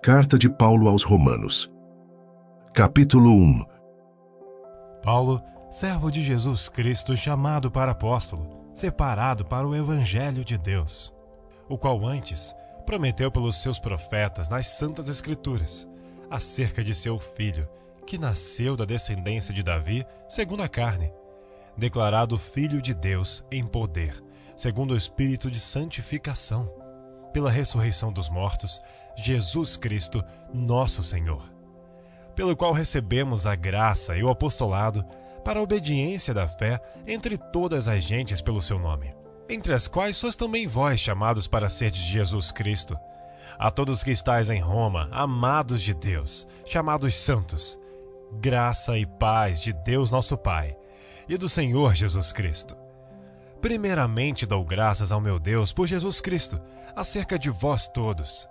Carta de Paulo aos Romanos. Capítulo 1. Paulo, servo de Jesus Cristo, chamado para apóstolo, separado para o Evangelho de Deus, o qual antes prometeu pelos seus profetas nas Santas Escrituras, acerca de seu Filho, que nasceu da descendência de Davi, segundo a carne, declarado Filho de Deus em poder, segundo o Espírito de santificação, pela ressurreição dos mortos, Jesus Cristo, nosso Senhor, pelo qual recebemos a graça e o apostolado para a obediência da fé entre todas as gentes pelo seu nome, entre as quais sois também vós chamados para serdes Jesus Cristo. A todos que estáis em Roma, amados de Deus, chamados santos, graça e paz de Deus nosso Pai e do Senhor Jesus Cristo. Primeiramente dou graças ao meu Deus por Jesus Cristo, acerca de vós todos,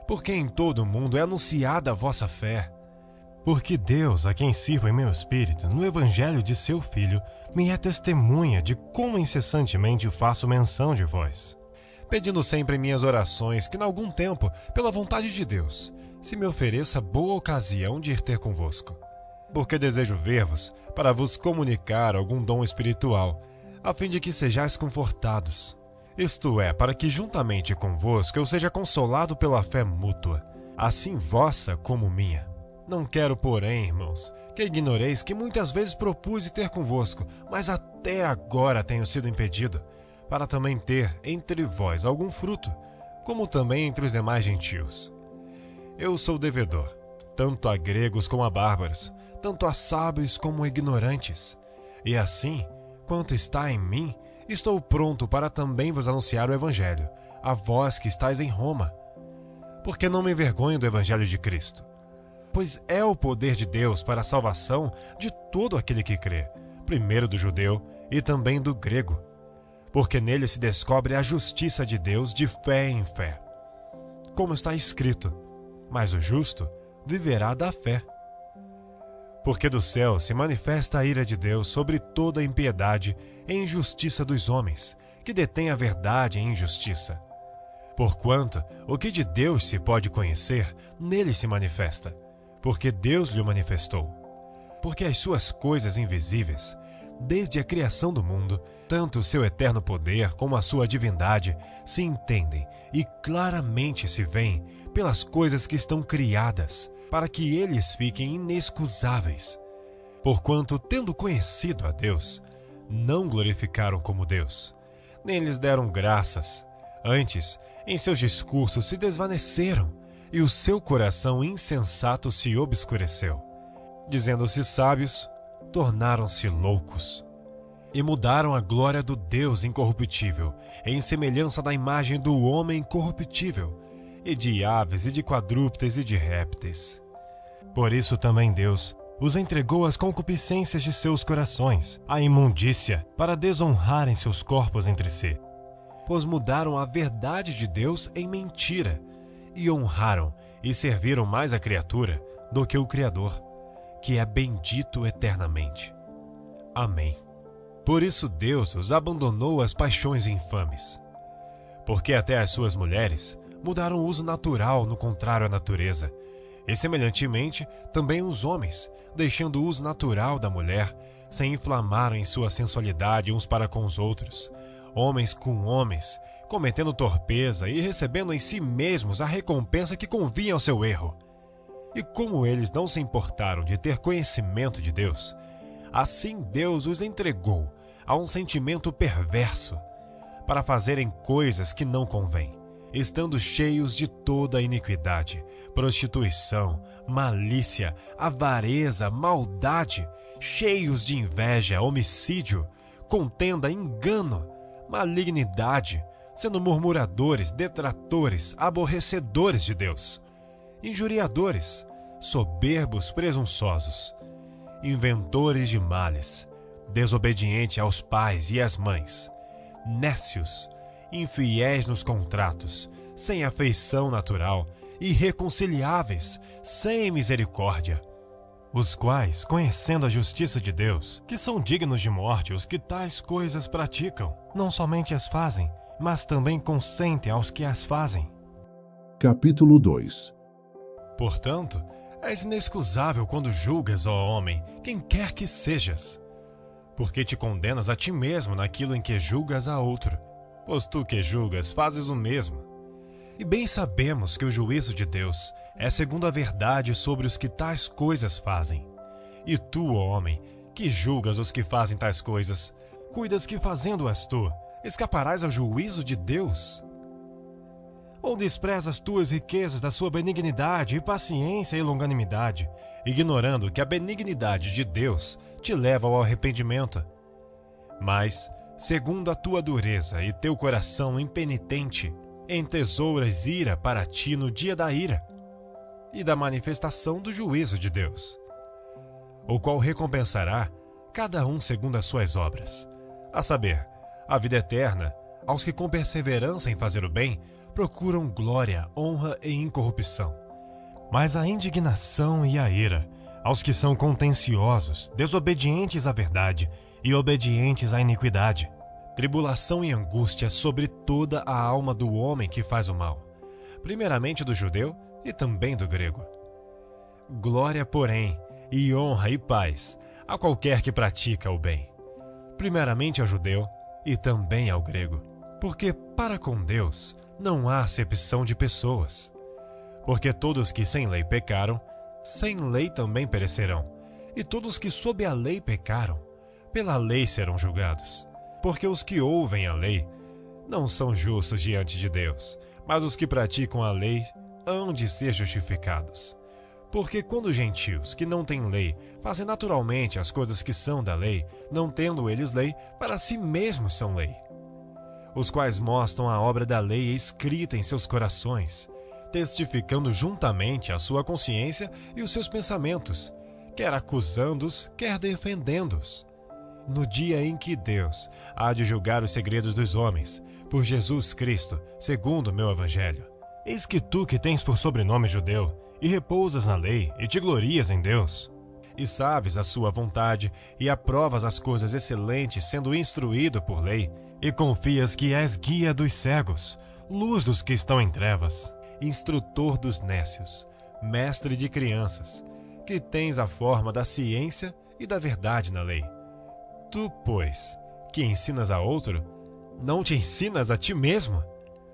porque em todo o mundo é anunciada a vossa fé. Porque Deus, a quem sirvo em meu espírito, no Evangelho de seu Filho, me é testemunha de como incessantemente faço menção de vós, pedindo sempre em minhas orações que, em algum tempo, pela vontade de Deus, se me ofereça boa ocasião de ir ter convosco. Porque desejo ver-vos para vos comunicar algum dom espiritual, a fim de que sejais confortados. Isto é, para que juntamente convosco eu seja consolado pela fé mútua, assim vossa como minha. Não quero, porém, irmãos, que ignoreis que muitas vezes propus ter convosco, mas até agora tenho sido impedido, para também ter entre vós algum fruto, como também entre os demais gentios. Eu sou devedor, tanto a gregos como a bárbaros, tanto a sábios como a ignorantes, e assim, quanto está em mim, estou pronto para também vos anunciar o Evangelho, a vós que estáis em Roma. Porque não me envergonho do Evangelho de Cristo, pois é o poder de Deus para a salvação de todo aquele que crê, primeiro do judeu e também do grego, porque nele se descobre a justiça de Deus de fé em fé. Como está escrito, mas o justo viverá da fé. Porque do céu se manifesta a ira de Deus sobre toda a impiedade e injustiça dos homens, que detêm a verdade em injustiça. Porquanto o que de Deus se pode conhecer, nele se manifesta, porque Deus lhe manifestou. Porque as suas coisas invisíveis, desde a criação do mundo, tanto o seu eterno poder como a sua divindade, se entendem e claramente se veem pelas coisas que estão criadas, para que eles fiquem inexcusáveis. Porquanto, tendo conhecido a Deus, não glorificaram como Deus, nem lhes deram graças. Antes, em seus discursos se desvaneceram, e o seu coração insensato se obscureceu. Dizendo-se sábios, tornaram-se loucos, e mudaram a glória do Deus incorruptível, em semelhança da imagem do homem corruptível, e de aves, e de quadrúpedes, e de répteis. Por isso também Deus os entregou às concupiscências de seus corações, à imundícia, para desonrarem seus corpos entre si. Pois mudaram a verdade de Deus em mentira, e honraram e serviram mais a criatura do que o Criador, que é bendito eternamente. Amém. Por isso Deus os abandonou às paixões infames, porque até as suas mulheres mudaram o uso natural no contrário à natureza, e semelhantemente também os homens, deixando o uso natural da mulher, se inflamaram em sua sensualidade uns para com os outros, homens com homens, cometendo torpeza e recebendo em si mesmos a recompensa que convinha ao seu erro. E como eles não se importaram de ter conhecimento de Deus, assim Deus os entregou a um sentimento perverso, para fazerem coisas que não convêm, estando cheios de toda a iniquidade, prostituição, malícia, avareza, maldade, cheios de inveja, homicídio, contenda, engano, malignidade, sendo murmuradores, detratores, aborrecedores de Deus, injuriadores, soberbos, presunçosos, inventores de males, desobedientes aos pais e às mães, nécios, infiéis nos contratos, sem afeição natural, irreconciliáveis, sem misericórdia, os quais, conhecendo a justiça de Deus, que são dignos de morte os que tais coisas praticam, não somente as fazem, mas também consentem aos que as fazem. Capítulo 2. Portanto, és inexcusável quando julgas, ó homem, quem quer que sejas, porque te condenas a ti mesmo naquilo em que julgas a outro, pois tu que julgas fazes o mesmo. E bem sabemos que o juízo de Deus é segundo a verdade sobre os que tais coisas fazem. E tu, ó homem, que julgas os que fazem tais coisas, cuidas que fazendo-as tu, escaparás ao juízo de Deus? Ou desprezas tuas riquezas da sua benignidade e paciência e longanimidade, ignorando que a benignidade de Deus te leva ao arrependimento? Mas, segundo a tua dureza e teu coração impenitente, entesouras ira para ti no dia da ira e da manifestação do juízo de Deus, o qual recompensará cada um segundo as suas obras, a saber, a vida eterna aos que com perseverança em fazer o bem procuram glória, honra e incorrupção. Mas a indignação e a ira aos que são contenciosos, desobedientes à verdade e obedientes à iniquidade. Tribulação e angústia sobre toda a alma do homem que faz o mal, primeiramente do judeu e também do grego. Glória, porém, e honra e paz a qualquer que pratica o bem, primeiramente ao judeu e também ao grego, porque para com Deus não há acepção de pessoas. Porque todos que sem lei pecaram, sem lei também perecerão, e todos que sob a lei pecaram, pela lei serão julgados. Porque os que ouvem a lei não são justos diante de Deus, mas os que praticam a lei hão de ser justificados. Porque quando os gentios, que não têm lei, fazem naturalmente as coisas que são da lei, não tendo eles lei, para si mesmos são lei, os quais mostram a obra da lei escrita em seus corações, testificando juntamente a sua consciência e os seus pensamentos, quer acusando-os, quer defendendo-os. No dia em que Deus há de julgar os segredos dos homens, por Jesus Cristo, segundo o meu evangelho. Eis que tu que tens por sobrenome judeu, e repousas na lei, e te glorias em Deus, e sabes a sua vontade, e aprovas as coisas excelentes, sendo instruído por lei, e confias que és guia dos cegos, luz dos que estão em trevas, instrutor dos nécios, mestre de crianças, que tens a forma da ciência e da verdade na lei. Tu, pois, que ensinas a outro, não te ensinas a ti mesmo?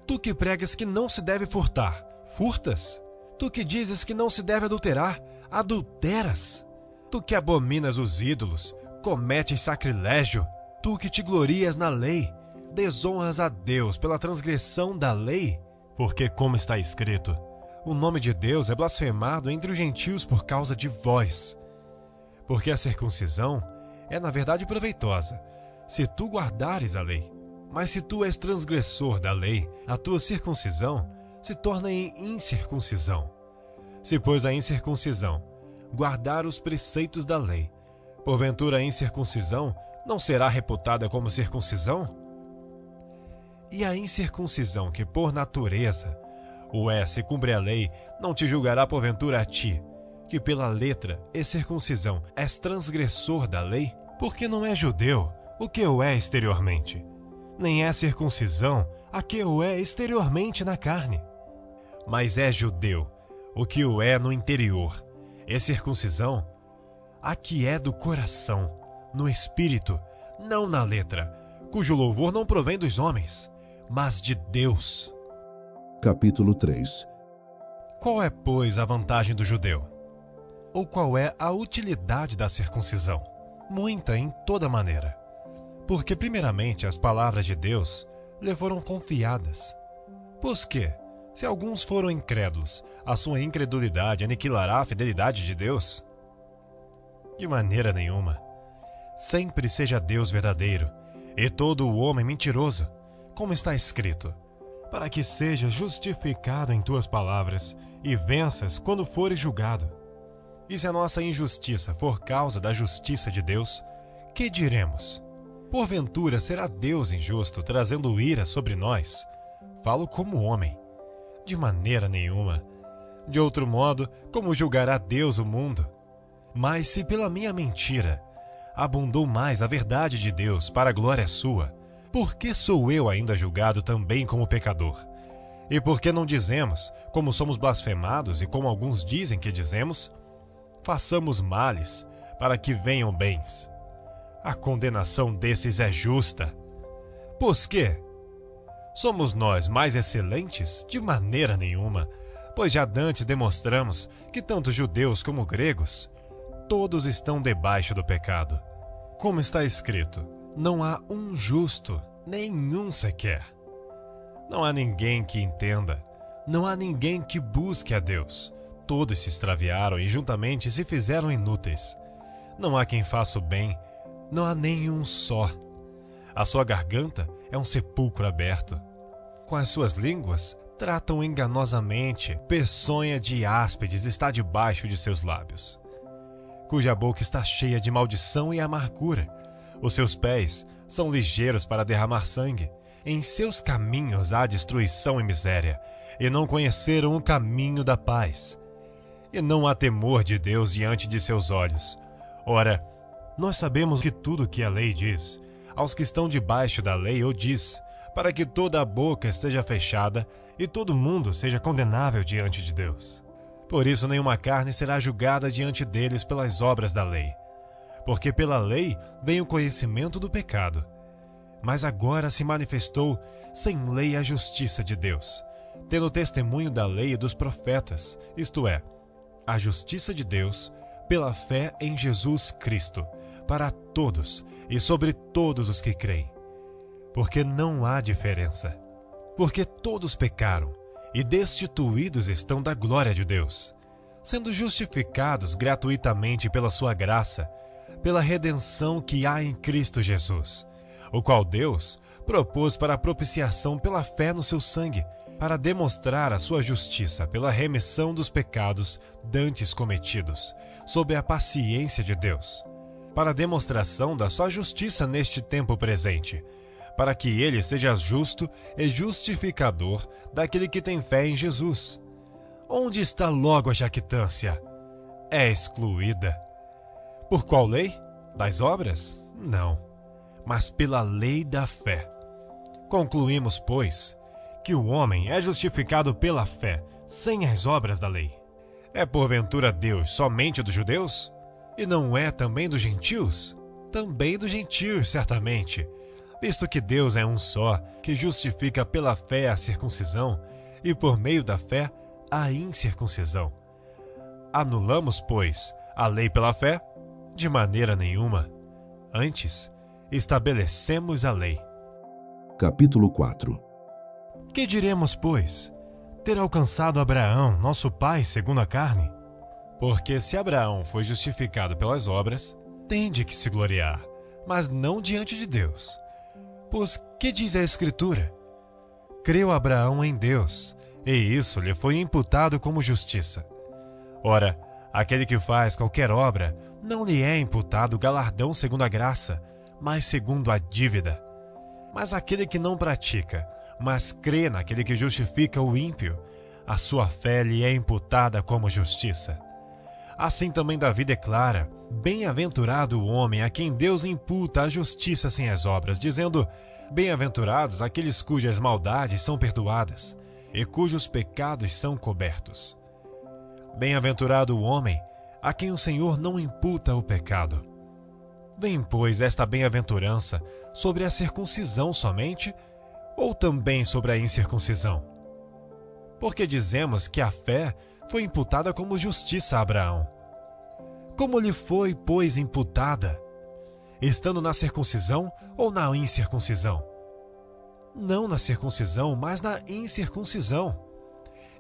Tu que pregas que não se deve furtar, furtas? Tu que dizes que não se deve adulterar, adulteras? Tu que abominas os ídolos, cometes sacrilégio? Tu que te glorias na lei, desonras a Deus pela transgressão da lei? Porque, como está escrito, o nome de Deus é blasfemado entre os gentios por causa de vós. Porque a circuncisão é, na verdade, proveitosa, se tu guardares a lei. Mas se tu és transgressor da lei, a tua circuncisão se torna em incircuncisão. Se, pois, a incircuncisão guardar os preceitos da lei, porventura a incircuncisão não será reputada como circuncisão? E a incircuncisão que por natureza o é se cumpre a lei, não te julgará porventura a ti, que pela letra e circuncisão és transgressor da lei? Porque não é judeu o que o é exteriormente, nem é circuncisão a que o é exteriormente na carne. Mas é judeu o que o é no interior, e circuncisão a que é do coração, no espírito, não na letra, cujo louvor não provém dos homens, mas de Deus. Capítulo 3. Qual é, pois, a vantagem do judeu? Ou qual é a utilidade da circuncisão? Muita em toda maneira. Porque, primeiramente, as palavras de Deus lhe foram confiadas. Pois que, se alguns foram incrédulos, a sua incredulidade aniquilará a fidelidade de Deus? De maneira nenhuma. Sempre seja Deus verdadeiro, e todo o homem mentiroso, como está escrito, para que sejas justificado em tuas palavras, e venças quando fores julgado. E se a nossa injustiça for causa da justiça de Deus, que diremos? Porventura será Deus injusto, trazendo ira sobre nós? Falo como homem. De maneira nenhuma. De outro modo, como julgará Deus o mundo? Mas se pela minha mentira abundou mais a verdade de Deus para a glória sua, por que sou eu ainda julgado também como pecador? E por que não dizemos, como somos blasfemados e como alguns dizem que dizemos, façamos males para que venham bens? A condenação desses é justa. Pois que? Somos nós mais excelentes? De maneira nenhuma, pois já dantes demonstramos que tanto judeus como gregos, todos estão debaixo do pecado. Como está escrito, não há um justo, nenhum sequer. Não há ninguém que entenda, não há ninguém que busque a Deus. Todos se extraviaram e juntamente se fizeram inúteis. Não há quem faça o bem, não há nenhum só. A sua garganta é um sepulcro aberto. Com as suas línguas, tratam enganosamente, peçonha de áspides está debaixo de seus lábios. Cuja boca está cheia de maldição e amargura. Os seus pés são ligeiros para derramar sangue. Em seus caminhos há destruição e miséria, e não conheceram o caminho da paz. E não há temor de Deus diante de seus olhos. Ora, nós sabemos que tudo o que a lei diz, aos que estão debaixo da lei o diz, para que toda a boca esteja fechada e todo mundo seja condenável diante de Deus. Por isso nenhuma carne será julgada diante deles pelas obras da lei, porque pela lei vem o conhecimento do pecado. Mas agora se manifestou sem lei a justiça de Deus, tendo testemunho da lei e dos profetas, isto é, a justiça de Deus pela fé em Jesus Cristo, para todos e sobre todos os que creem. Porque não há diferença. Porque todos pecaram e destituídos estão da glória de Deus, sendo justificados gratuitamente pela sua graça, pela redenção que há em Cristo Jesus, o qual Deus propôs para a propiciação pela fé no seu sangue, para demonstrar a sua justiça pela remissão dos pecados dantes cometidos, sob a paciência de Deus, para a demonstração da sua justiça neste tempo presente, para que ele seja justo e justificador daquele que tem fé em Jesus. Onde está logo a jactância? É excluída. Por qual lei? Das obras? Não, mas pela lei da fé. Concluímos, pois, que o homem é justificado pela fé, sem as obras da lei. É porventura Deus somente dos judeus? E não é também dos gentios? Também dos gentios, certamente, visto que Deus é um só, que justifica pela fé a circuncisão, e por meio da fé a incircuncisão. Anulamos, pois, a lei pela fé? De maneira nenhuma. Antes, estabelecemos a lei. Capítulo 4. Que diremos, pois? Ter alcançado Abraão, nosso pai, segundo a carne? Porque se Abraão foi justificado pelas obras, tem de que se gloriar, mas não diante de Deus. Pois que diz a Escritura? Creu Abraão em Deus, e isso lhe foi imputado como justiça. Ora, aquele que faz qualquer obra, não lhe é imputado galardão segundo a graça, mas segundo a dívida. Mas aquele que não pratica, mas crê naquele que justifica o ímpio, a sua fé lhe é imputada como justiça. Assim também Davi declara: bem-aventurado o homem a quem Deus imputa a justiça sem as obras, dizendo: bem-aventurados aqueles cujas maldades são perdoadas e cujos pecados são cobertos. Bem-aventurado o homem a quem o Senhor não imputa o pecado. Vem, pois, esta bem-aventurança sobre a circuncisão somente, ou também sobre a incircuncisão? Porque dizemos que a fé foi imputada como justiça a Abraão. Como lhe foi, pois, imputada? Estando na circuncisão ou na incircuncisão? Não na circuncisão, mas na incircuncisão.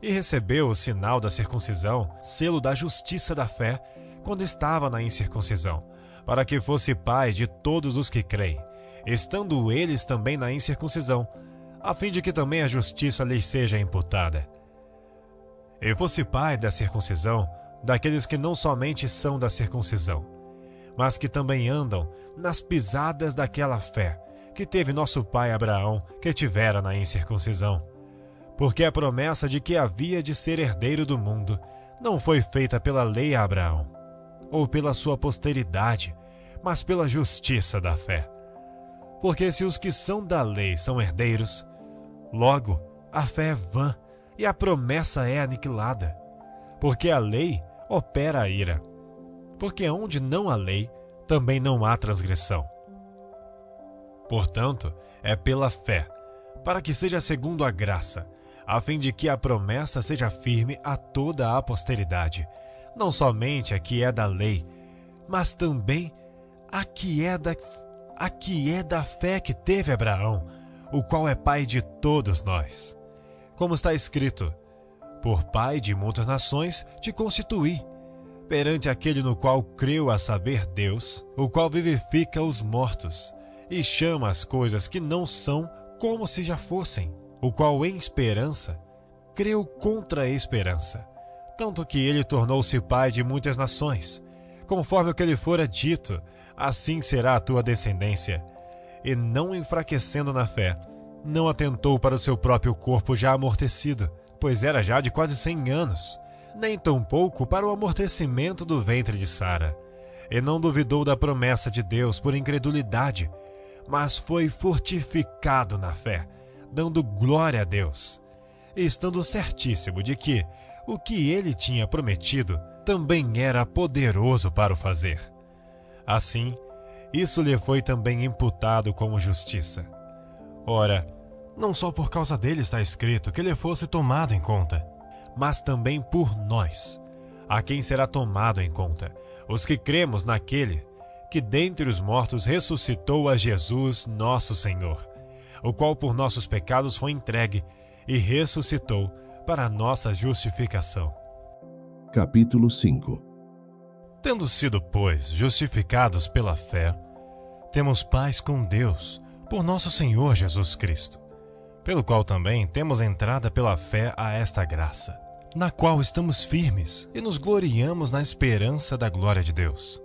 E recebeu o sinal da circuncisão, selo da justiça da fé, quando estava na incircuncisão, para que fosse pai de todos os que creem, estando eles também na incircuncisão, a fim de que também a justiça lhes seja imputada. E fosse pai da circuncisão, daqueles que não somente são da circuncisão, mas que também andam nas pisadas daquela fé que teve nosso pai Abraão, que tivera na incircuncisão. Porque a promessa de que havia de ser herdeiro do mundo não foi feita pela lei a Abraão, ou pela sua posteridade, mas pela justiça da fé. Porque se os que são da lei são herdeiros, logo a fé é vã e a promessa é aniquilada. Porque a lei opera a ira. Porque onde não há lei, também não há transgressão. Portanto, é pela fé, para que seja segundo a graça, a fim de que a promessa seja firme a toda a posteridade, não somente a que é da lei, mas também a que é da fé que teve Abraão, o qual é pai de todos nós. Como está escrito: por pai de muitas nações te constituí, perante aquele no qual creu, a saber, Deus, o qual vivifica os mortos e chama as coisas que não são como se já fossem, o qual em esperança creu contra a esperança, tanto que ele tornou-se pai de muitas nações, conforme o que lhe fora dito, assim será a tua descendência. E não enfraquecendo na fé, não atentou para o seu próprio corpo já amortecido, pois era já de quase 100 anos, nem tampouco para o amortecimento do ventre de Sara. E não duvidou da promessa de Deus por incredulidade, mas foi fortificado na fé, dando glória a Deus, e estando certíssimo de que o que ele tinha prometido também era poderoso para o fazer. Assim, isso lhe foi também imputado como justiça. Ora, não só por causa dele está escrito que ele fosse tomado em conta, mas também por nós, a quem será tomado em conta, os que cremos naquele que dentre os mortos ressuscitou a Jesus nosso Senhor, o qual por nossos pecados foi entregue e ressuscitou para a nossa justificação. Capítulo 5. Tendo sido, pois, justificados pela fé, temos paz com Deus, por nosso Senhor Jesus Cristo, pelo qual também temos entrada pela fé a esta graça, na qual estamos firmes e nos gloriamos na esperança da glória de Deus.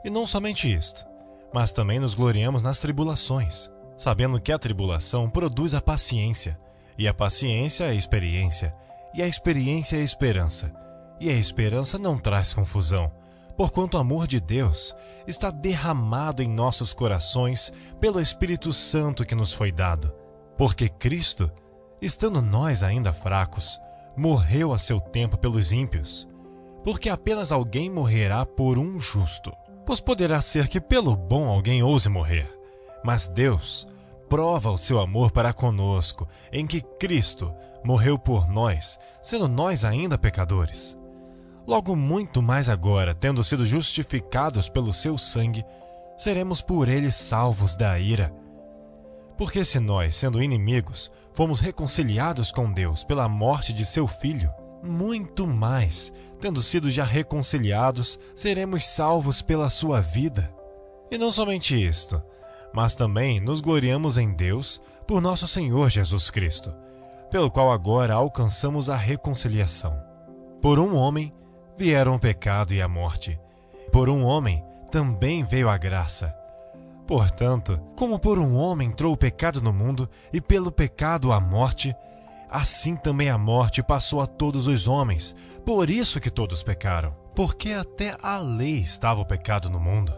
E não somente isto, mas também nos gloriamos nas tribulações, sabendo que a tribulação produz a paciência, e a paciência a experiência, e a experiência a esperança, e a esperança não traz confusão, porquanto o amor de Deus está derramado em nossos corações pelo Espírito Santo que nos foi dado. Porque Cristo, estando nós ainda fracos, morreu a seu tempo pelos ímpios. Porque apenas alguém morrerá por um justo, pois poderá ser que pelo bom alguém ouse morrer. Mas Deus prova o seu amor para conosco, em que Cristo morreu por nós, sendo nós ainda pecadores. Logo muito mais agora, tendo sido justificados pelo seu sangue, seremos por ele salvos da ira. Porque se nós, sendo inimigos, fomos reconciliados com Deus pela morte de seu Filho, muito mais, tendo sido já reconciliados, seremos salvos pela sua vida. E não somente isto, mas também nos gloriamos em Deus por nosso Senhor Jesus Cristo, pelo qual agora alcançamos a reconciliação. Por um homem vieram o pecado e a morte. Por um homem também veio a graça. Portanto, como por um homem entrou o pecado no mundo, e pelo pecado a morte, assim também a morte passou a todos os homens, por isso que todos pecaram. Porque até a lei estava o pecado no mundo,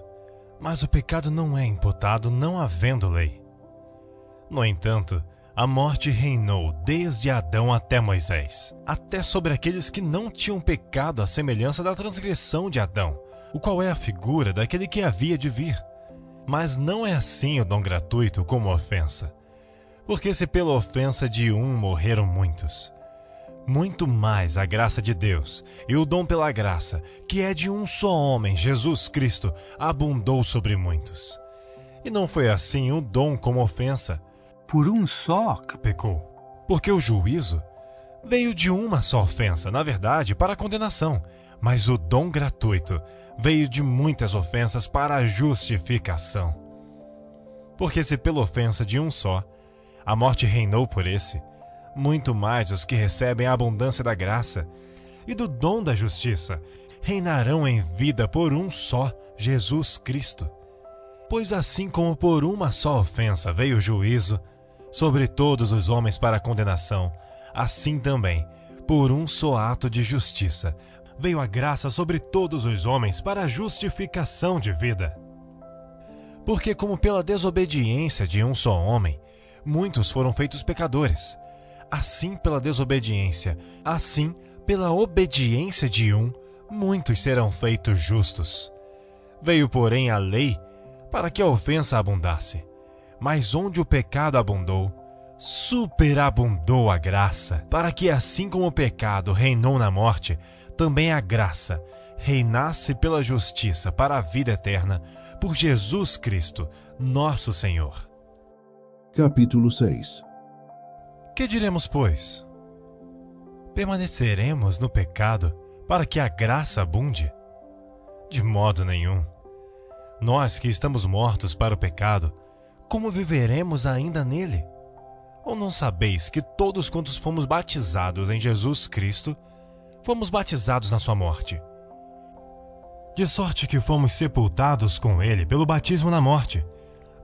mas o pecado não é imputado não havendo lei. No entanto, a morte reinou desde Adão até Moisés, até sobre aqueles que não tinham pecado à semelhança da transgressão de Adão, o qual é a figura daquele que havia de vir. Mas não é assim o dom gratuito como a ofensa. Porque se pela ofensa de um morreram muitos, muito mais a graça de Deus e o dom pela graça, que é de um só homem, Jesus Cristo, abundou sobre muitos. E não foi assim o dom como ofensa. Por um só que pecou. Porque o juízo veio de uma só ofensa, na verdade, para a condenação, mas o dom gratuito veio de muitas ofensas para a justificação. Porque se pela ofensa de um só a morte reinou por esse, muito mais os que recebem a abundância da graça e do dom da justiça reinarão em vida por um só, Jesus Cristo. Pois assim como por uma só ofensa veio o juízo sobre todos os homens para a condenação, assim também, por um só ato de justiça, veio a graça sobre todos os homens para a justificação de vida. Porque como pela desobediência de um só homem, muitos foram feitos pecadores, assim pela desobediência, assim pela obediência de um, muitos serão feitos justos. Veio, porém, a lei para que a ofensa abundasse. Mas onde o pecado abundou, superabundou a graça, para que assim como o pecado reinou na morte, também a graça reinasse pela justiça para a vida eterna, por Jesus Cristo, nosso Senhor. Capítulo 6. Que diremos, pois? Permaneceremos no pecado para que a graça abunde? De modo nenhum. Nós que estamos mortos para o pecado, como viveremos ainda nele? Ou não sabeis que todos quantos fomos batizados em Jesus Cristo, fomos batizados na sua morte? De sorte que fomos sepultados com ele pelo batismo na morte,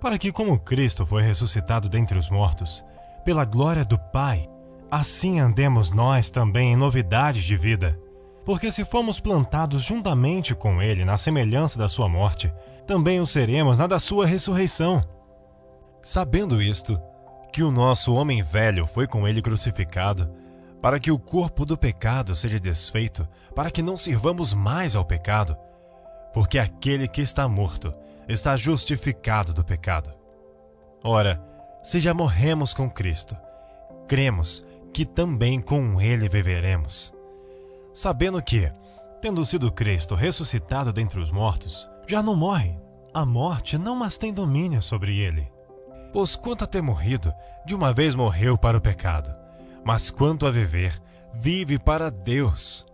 para que, como Cristo foi ressuscitado dentre os mortos, pela glória do Pai, assim andemos nós também em novidade de vida. Porque se fomos plantados juntamente com ele na semelhança da sua morte, também o seremos na da sua ressurreição. Sabendo isto, que o nosso homem velho foi com ele crucificado, para que o corpo do pecado seja desfeito, para que não sirvamos mais ao pecado, porque aquele que está morto está justificado do pecado. Ora, se já morremos com Cristo, cremos que também com ele viveremos, sabendo que, tendo sido Cristo ressuscitado dentre os mortos, já não morre. A morte não mais tem domínio sobre ele. Pois quanto a ter morrido, de uma vez morreu para o pecado, mas quanto a viver, vive para Deus.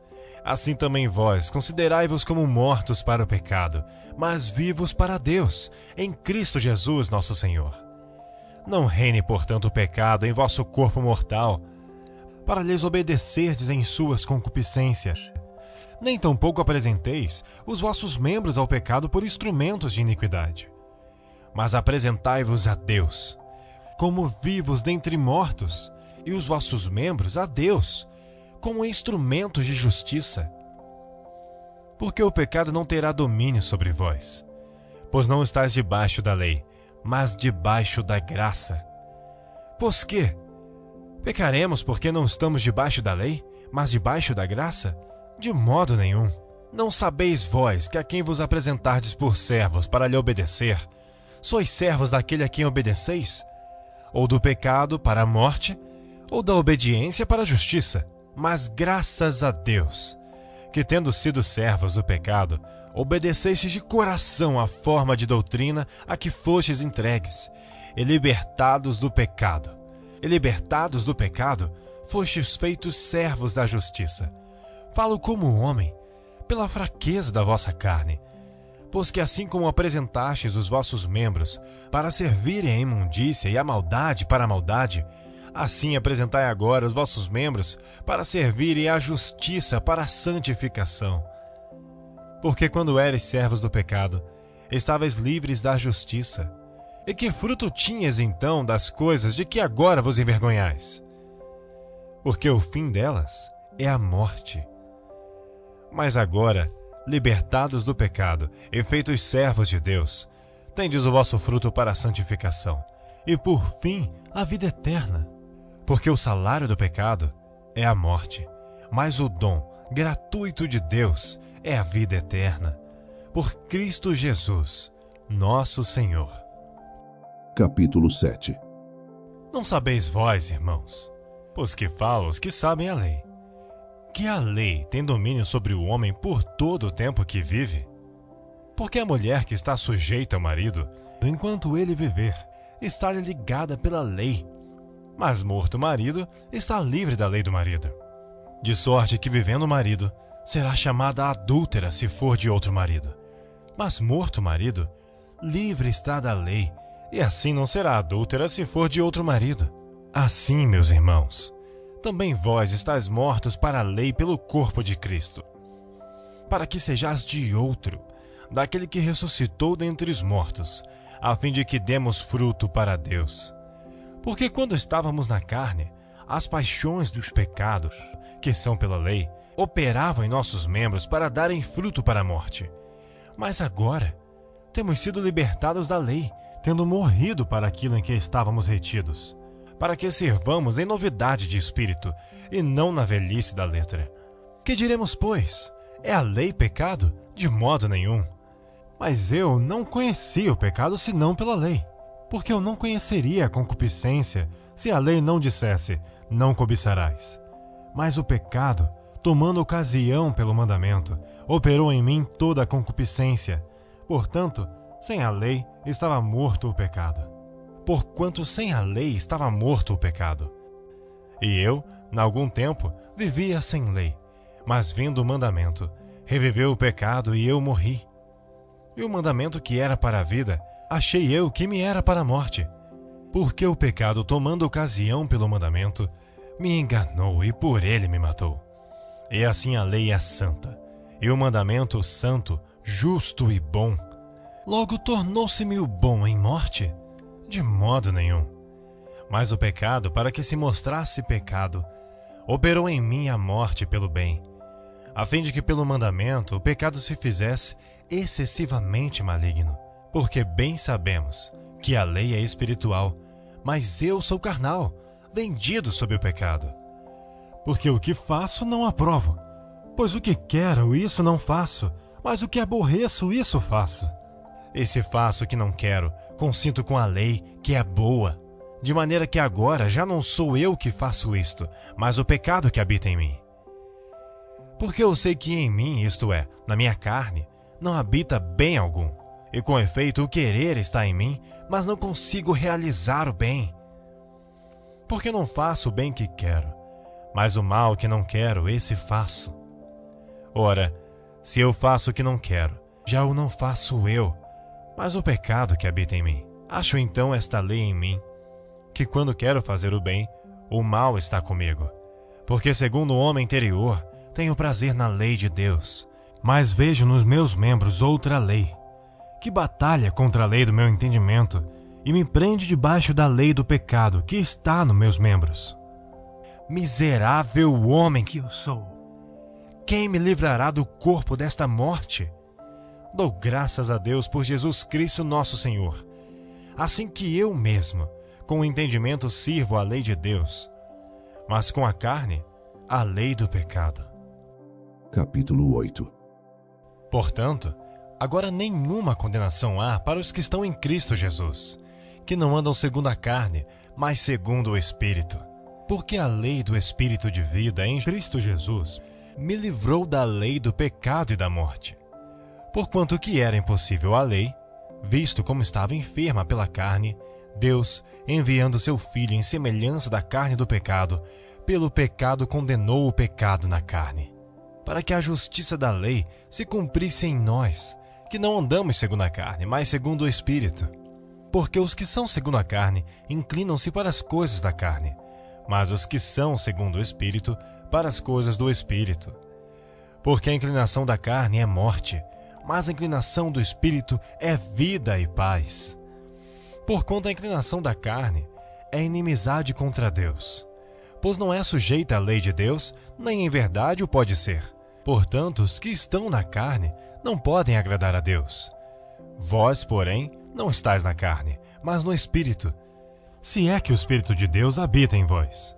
Assim também vós considerai-vos como mortos para o pecado, mas vivos para Deus, em Cristo Jesus nosso Senhor. Não reine, portanto, o pecado em vosso corpo mortal, para lhes obedecerdes em suas concupiscências. Nem tampouco apresenteis os vossos membros ao pecado por instrumentos de iniquidade. Mas apresentai-vos a Deus, como vivos dentre mortos, e os vossos membros a Deus, como instrumentos de justiça. Porque o pecado não terá domínio sobre vós, pois não estáis debaixo da lei, mas debaixo da graça. Pois que? Pecaremos porque não estamos debaixo da lei, mas debaixo da graça? De modo nenhum. Não sabeis vós que a quem vos apresentardes por servos para lhe obedecer, sois servos daquele a quem obedeceis? Ou do pecado para a morte, ou da obediência para a justiça? Mas graças a Deus, que tendo sido servos do pecado, obedecestes de coração à forma de doutrina a que fostes entregues, e libertados do pecado, fostes feitos servos da justiça. Falo como homem, pela fraqueza da vossa carne, pois que assim como apresentastes os vossos membros para servirem à imundícia e à maldade para a maldade, assim apresentai agora os vossos membros para servirem à justiça para a santificação. Porque quando eres servos do pecado, estavais livres da justiça. E que fruto tinhas então das coisas de que agora vos envergonhais? Porque o fim delas é a morte. Mas agora, libertados do pecado e feitos servos de Deus, tendes o vosso fruto para a santificação, e por fim a vida eterna. Porque o salário do pecado é a morte, mas o dom gratuito de Deus é a vida eterna, por Cristo Jesus, nosso Senhor. Capítulo 7. Não sabeis vós, irmãos, pois que falo os que sabem a lei, que a lei tem domínio sobre o homem por todo o tempo que vive? Porque a mulher que está sujeita ao marido, enquanto ele viver, está-lhe ligada pela lei, mas morto o marido, está livre da lei do marido. De sorte que, vivendo o marido, será chamada adúltera se for de outro marido. Mas morto o marido, livre está da lei, e assim não será adúltera se for de outro marido. Assim, meus irmãos, também vós estáis mortos para a lei pelo corpo de Cristo, para que sejais de outro, daquele que ressuscitou dentre os mortos, a fim de que demos fruto para Deus. Porque quando estávamos na carne, as paixões dos pecados, que são pela lei, operavam em nossos membros para darem fruto para a morte. Mas agora, temos sido libertados da lei, tendo morrido para aquilo em que estávamos retidos, para que sirvamos em novidade de espírito, e não na velhice da letra. Que diremos, pois? É a lei pecado? De modo nenhum. Mas eu não conhecia o pecado senão pela lei, porque eu não conheceria a concupiscência se a lei não dissesse, não cobiçarás. Mas o pecado, tomando ocasião pelo mandamento, operou em mim toda a concupiscência. Portanto, sem a lei estava morto o pecado. Porquanto sem a lei estava morto o pecado. E eu, em algum tempo, vivia sem lei, mas vindo o mandamento, reviveu o pecado e eu morri. E o mandamento que era para a vida, achei eu que me era para a morte. Porque o pecado, tomando ocasião pelo mandamento, me enganou e por ele me matou. E assim a lei é santa, e o mandamento santo, justo e bom. Logo tornou-se-me o bom em morte? De modo nenhum. Mas o pecado, para que se mostrasse pecado, operou em mim a morte pelo bem, a fim de que pelo mandamento o pecado se fizesse excessivamente maligno. Porque bem sabemos que a lei é espiritual, mas eu sou carnal, vendido sob o pecado. Porque o que faço não aprovo, pois o que quero, isso não faço, mas o que aborreço, isso faço. E se faço o que não quero, consinto com a lei, que é boa, de maneira que agora já não sou eu que faço isto, mas o pecado que habita em mim. Porque eu sei que em mim, isto é, na minha carne, não habita bem algum, e com efeito o querer está em mim, mas não consigo realizar o bem. Porque não faço o bem que quero, mas o mal que não quero, esse faço. Ora, se eu faço o que não quero, já o não faço eu, mas o pecado que habita em mim. Acho então esta lei em mim, que quando quero fazer o bem, o mal está comigo. Porque segundo o homem interior, tenho prazer na lei de Deus, mas vejo nos meus membros outra lei, que batalha contra a lei do meu entendimento e me prende debaixo da lei do pecado que está nos meus membros. Miserável homem que eu sou! Quem me livrará do corpo desta morte? Dou graças a Deus por Jesus Cristo nosso Senhor. Assim que eu mesmo, com o entendimento, sirvo a lei de Deus, mas com a carne, a lei do pecado. Capítulo 8. Portanto, agora nenhuma condenação há para os que estão em Cristo Jesus, que não andam segundo a carne, mas segundo o Espírito. Porque a lei do Espírito de vida em Cristo Jesus me livrou da lei do pecado e da morte. Porquanto que era impossível a lei, visto como estava enferma pela carne, Deus, enviando seu Filho em semelhança da carne do pecado, pelo pecado condenou o pecado na carne, para que a justiça da lei se cumprisse em nós, que não andamos segundo a carne, mas segundo o Espírito. Porque os que são segundo a carne inclinam-se para as coisas da carne, mas os que são segundo o Espírito, para as coisas do Espírito. Porque a inclinação da carne é morte, mas a inclinação do Espírito é vida e paz. Porquanto a inclinação da carne é inimizade contra Deus, pois não é sujeita à lei de Deus, nem em verdade o pode ser. Portanto, os que estão na carne não podem agradar a Deus. Vós, porém, não estáis na carne, mas no Espírito, se é que o Espírito de Deus habita em vós.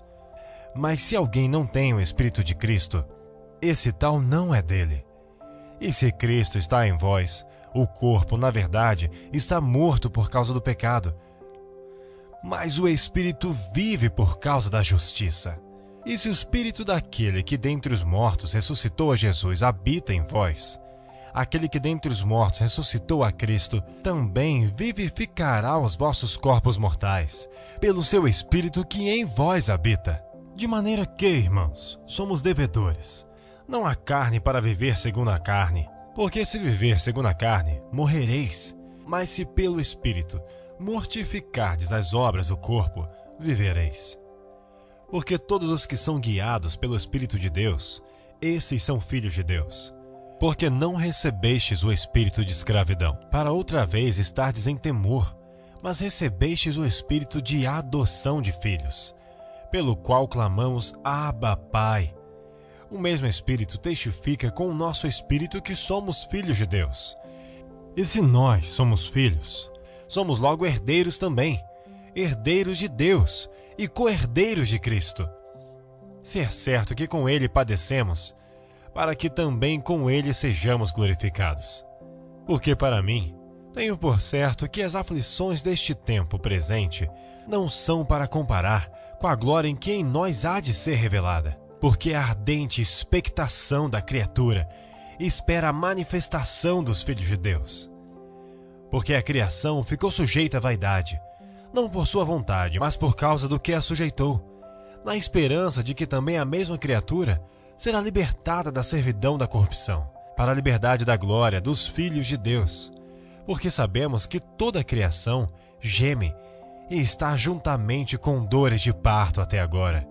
Mas se alguém não tem o Espírito de Cristo, esse tal não é dele. E se Cristo está em vós, o corpo, na verdade, está morto por causa do pecado, mas o Espírito vive por causa da justiça. E se o Espírito daquele que dentre os mortos ressuscitou a Jesus habita em vós, aquele que dentre os mortos ressuscitou a Cristo também vivificará os vossos corpos mortais, pelo seu Espírito que em vós habita. De maneira que, irmãos, somos devedores, não há carne para viver segundo a carne, porque se viver segundo a carne, morrereis. Mas se pelo Espírito mortificardes as obras do corpo, vivereis. Porque todos os que são guiados pelo Espírito de Deus, esses são filhos de Deus. Porque não recebestes o espírito de escravidão, para outra vez estardes em temor, mas recebestes o espírito de adoção de filhos, pelo qual clamamos, Abba, Pai. O mesmo Espírito testifica com o nosso espírito que somos filhos de Deus. E se nós somos filhos, somos logo herdeiros também, herdeiros de Deus e co-herdeiros de Cristo. Se é certo que com ele padecemos, para que também com ele sejamos glorificados. Porque para mim, tenho por certo que as aflições deste tempo presente não são para comparar com a glória em que em nós há de ser revelada. Porque a ardente expectação da criatura espera a manifestação dos filhos de Deus. Porque a criação ficou sujeita à vaidade, não por sua vontade, mas por causa do que a sujeitou, na esperança de que também a mesma criatura será libertada da servidão da corrupção, para a liberdade da glória dos filhos de Deus. Porque sabemos que toda a criação geme e está juntamente com dores de parto até agora.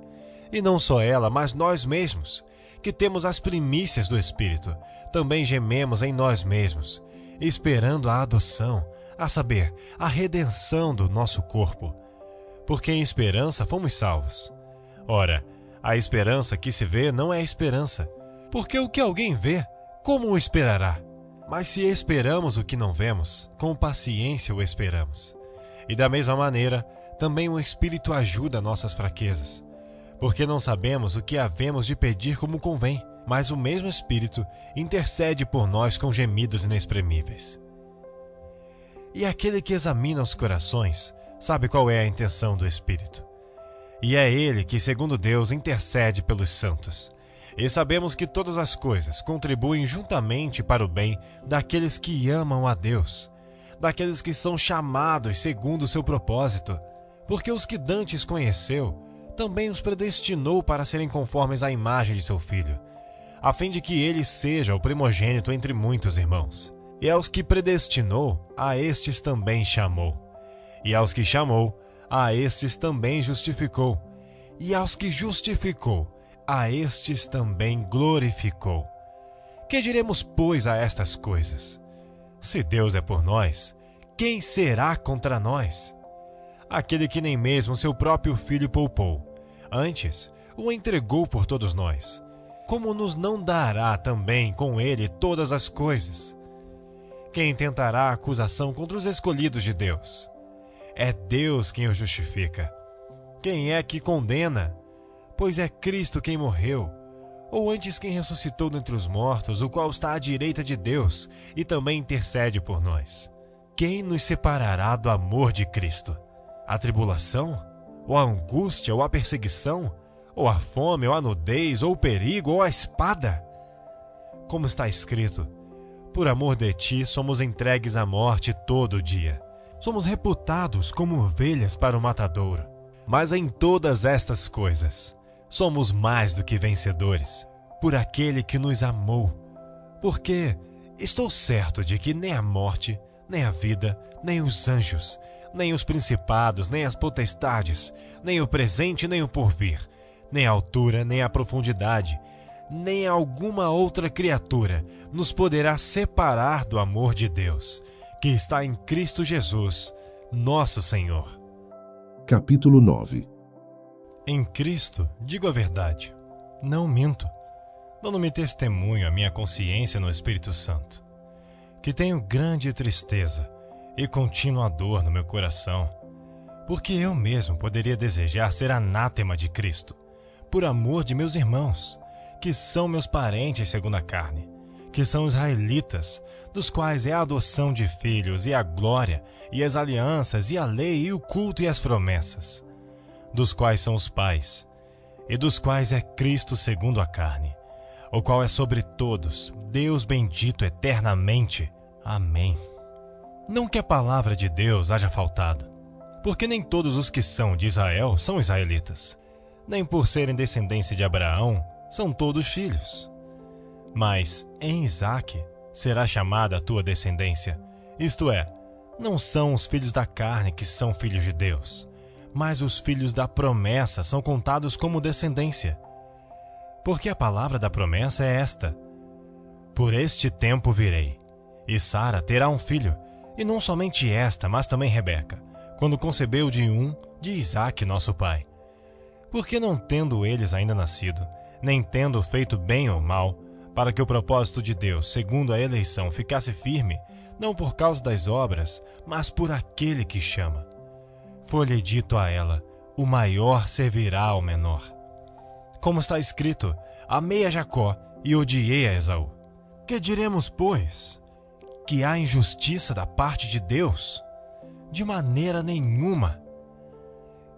E não só ela, mas nós mesmos, que temos as primícias do Espírito, também gememos em nós mesmos, esperando a adoção, a saber, a redenção do nosso corpo. Porque em esperança fomos salvos. Ora, a esperança que se vê não é esperança, porque o que alguém vê, como o esperará? Mas se esperamos o que não vemos, com paciência o esperamos. E da mesma maneira, também o Espírito ajuda nossas fraquezas, porque não sabemos o que havemos de pedir como convém, mas o mesmo Espírito intercede por nós com gemidos inexprimíveis. E aquele que examina os corações sabe qual é a intenção do Espírito. E é ele que, segundo Deus, intercede pelos santos. E sabemos que todas as coisas contribuem juntamente para o bem daqueles que amam a Deus, daqueles que são chamados segundo o seu propósito, porque os que dantes conheceu, também os predestinou para serem conformes à imagem de seu Filho, a fim de que ele seja o primogênito entre muitos irmãos. E aos que predestinou, a estes também chamou. E aos que chamou, a estes também justificou. E aos que justificou, a estes também glorificou. Que diremos, pois, a estas coisas? Se Deus é por nós, quem será contra nós? Aquele que nem mesmo seu próprio Filho poupou, antes o entregou por todos nós, como nos não dará também com ele todas as coisas? Quem tentará acusação contra os escolhidos de Deus? É Deus quem os justifica. Quem é que condena? Pois é Cristo quem morreu, ou antes quem ressuscitou dentre os mortos, o qual está à direita de Deus e também intercede por nós. Quem nos separará do amor de Cristo? A tribulação? Ou a angústia? Ou a perseguição? Ou a fome? Ou a nudez? Ou o perigo? Ou a espada? Como está escrito, por amor de ti somos entregues à morte todo dia. Somos reputados como ovelhas para o matadouro. Mas em todas estas coisas, somos mais do que vencedores, por aquele que nos amou. Porque estou certo de que nem a morte, nem a vida, nem os anjos, nem os principados, nem as potestades, nem o presente, nem o porvir, nem a altura, nem a profundidade, nem alguma outra criatura nos poderá separar do amor de Deus, que está em Cristo Jesus, nosso Senhor. Capítulo 9. Em Cristo, digo a verdade, não minto, dando-me testemunho a minha consciência no Espírito Santo, que tenho grande tristeza e contínua dor no meu coração, porque eu mesmo poderia desejar ser anátema de Cristo, por amor de meus irmãos, que são meus parentes segundo a carne, que são israelitas, dos quais é a adoção de filhos e a glória, e as alianças, e a lei, e o culto e as promessas, dos quais são os pais, e dos quais é Cristo segundo a carne, o qual é sobre todos, Deus bendito eternamente. Amém. Não que a palavra de Deus haja faltado, porque nem todos os que são de Israel são israelitas, nem por serem descendência de Abraão são todos filhos. Mas em Isaque será chamada a tua descendência, isto é, não são os filhos da carne que são filhos de Deus, mas os filhos da promessa são contados como descendência. Porque a palavra da promessa é esta: por este tempo virei, e Sara terá um filho, e não somente esta, mas também Rebeca, quando concebeu de Isaque nosso pai. Porque não tendo eles ainda nascido, nem tendo feito bem ou mal, para que o propósito de Deus, segundo a eleição, ficasse firme, não por causa das obras, mas por aquele que chama. Foi-lhe dito a ela: o maior servirá ao menor. Como está escrito, amei a Jacó e odiei a Esaú. Que diremos, pois? Que há injustiça da parte de Deus? De maneira nenhuma.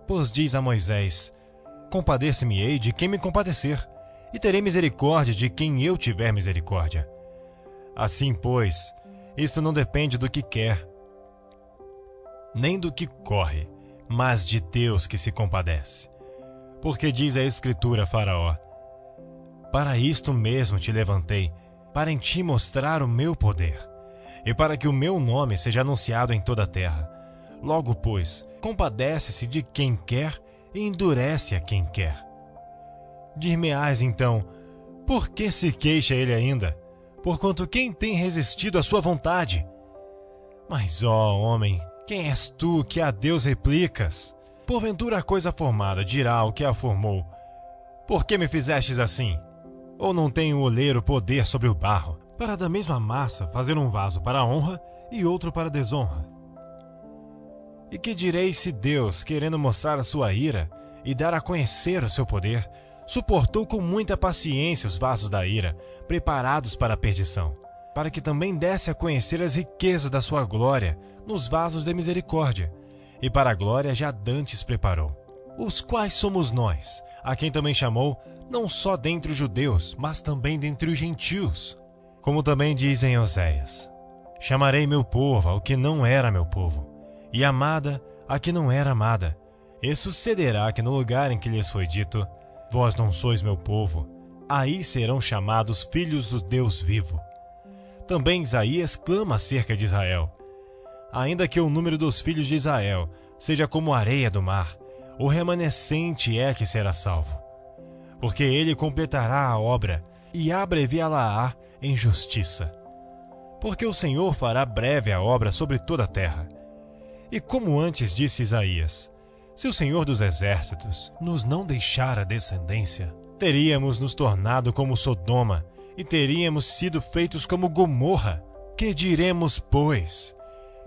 Pois diz a Moisés: compadecer-me-ei de quem me compadecer, e terei misericórdia de quem eu tiver misericórdia. Assim, pois, isto não depende do que quer, nem do que corre, mas de Deus que se compadece. Porque diz a Escritura a Faraó: para isto mesmo te levantei, para em ti mostrar o meu poder, e para que o meu nome seja anunciado em toda a terra. Logo, pois, compadece-se de quem quer e endurece a quem quer. Dir-me-ás então: por que se queixa ele ainda? Porquanto quem tem resistido à sua vontade? Mas, ó homem, quem és tu que a Deus replicas? Porventura a coisa formada dirá ao que a formou: por que me fizestes assim? Ou não tem o oleiro poder sobre o barro, para da mesma massa fazer um vaso para a honra e outro para a desonra? E que direi se Deus, querendo mostrar a sua ira e dar a conhecer o seu poder, suportou com muita paciência os vasos da ira, preparados para a perdição, para que também desse a conhecer as riquezas da sua glória nos vasos de misericórdia, e para a glória já dantes preparou, os quais somos nós, a quem também chamou, não só dentre os judeus, mas também dentre os gentios. Como também diz em Oséias: chamarei meu povo ao que não era meu povo, e amada a que não era amada. E sucederá que no lugar em que lhes foi dito: vós não sois meu povo, aí serão chamados filhos do Deus vivo. Também Isaías clama acerca de Israel: ainda que o número dos filhos de Israel seja como a areia do mar, o remanescente é que será salvo. Porque ele completará a obra e abreviá-la-á em justiça. Porque o Senhor fará breve a obra sobre toda a terra. E como antes disse Isaías: se o Senhor dos Exércitos nos não deixar a descendência, teríamos nos tornado como Sodoma, e teríamos sido feitos como Gomorra. Que diremos, pois?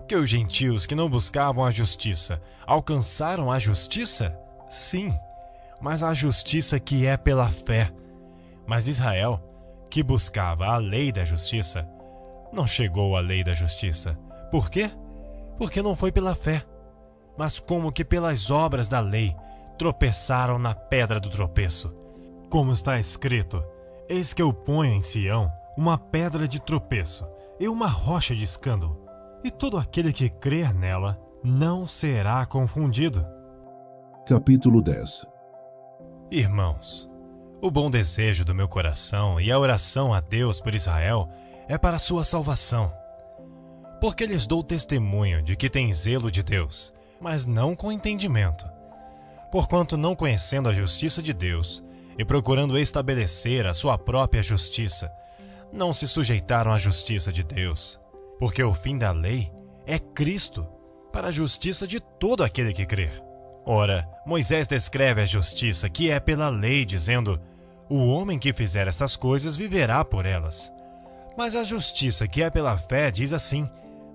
Que os gentios que não buscavam a justiça alcançaram a justiça? Sim, mas a justiça que é pela fé. Mas Israel, que buscava a lei da justiça, não chegou à lei da justiça. Por quê? Porque não foi pela fé, mas como que pelas obras da lei tropeçaram na pedra do tropeço. Como está escrito: eis que eu ponho em Sião uma pedra de tropeço e uma rocha de escândalo, e todo aquele que crer nela não será confundido. Capítulo 10. Irmãos, o bom desejo do meu coração e a oração a Deus por Israel é para a sua salvação. Porque lhes dou testemunho de que têm zelo de Deus, mas não com entendimento. Porquanto, não conhecendo a justiça de Deus e procurando estabelecer a sua própria justiça, não se sujeitaram à justiça de Deus. Porque o fim da lei é Cristo, para a justiça de todo aquele que crer. Ora, Moisés descreve a justiça que é pela lei, dizendo: o homem que fizer estas coisas viverá por elas. Mas a justiça que é pela fé diz assim: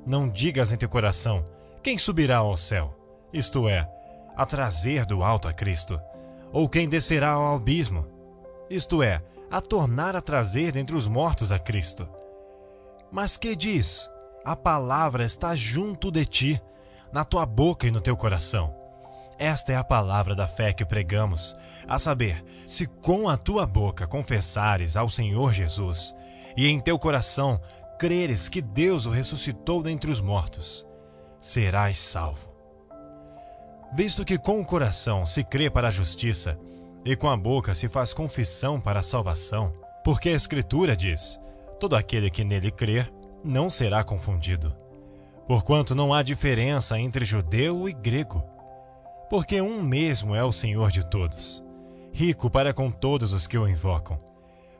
não digas em teu coração: quem subirá ao céu? Isto é, a trazer do alto a Cristo. Ou quem descerá ao abismo? Isto é, a tornar a trazer dentre os mortos a Cristo. Mas que diz? A palavra está junto de ti, na tua boca e no teu coração. Esta é a palavra da fé que pregamos, a saber, se com a tua boca confessares ao Senhor Jesus, e em teu coração creres que Deus o ressuscitou dentre os mortos, serás salvo. Visto que com o coração se crê para a justiça, e com a boca se faz confissão para a salvação, porque a Escritura diz: todo aquele que nele crer não será confundido. Porquanto não há diferença entre judeu e grego, porque um mesmo é o Senhor de todos, rico para com todos os que o invocam.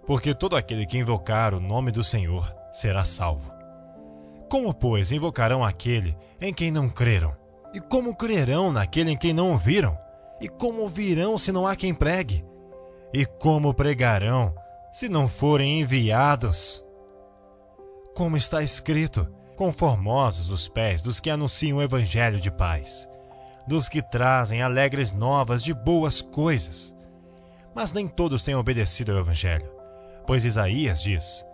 Porque todo aquele que invocar o nome do Senhor será salvo. Como, pois, invocarão aquele em quem não creram? E como crerão naquele em quem não ouviram? E como ouvirão se não há quem pregue? E como pregarão se não forem enviados? Como está escrito: conformosos os pés dos que anunciam o evangelho de paz. dos que trazem alegres novas de boas coisas. Mas nem todos têm obedecido ao Evangelho, pois Isaías diz: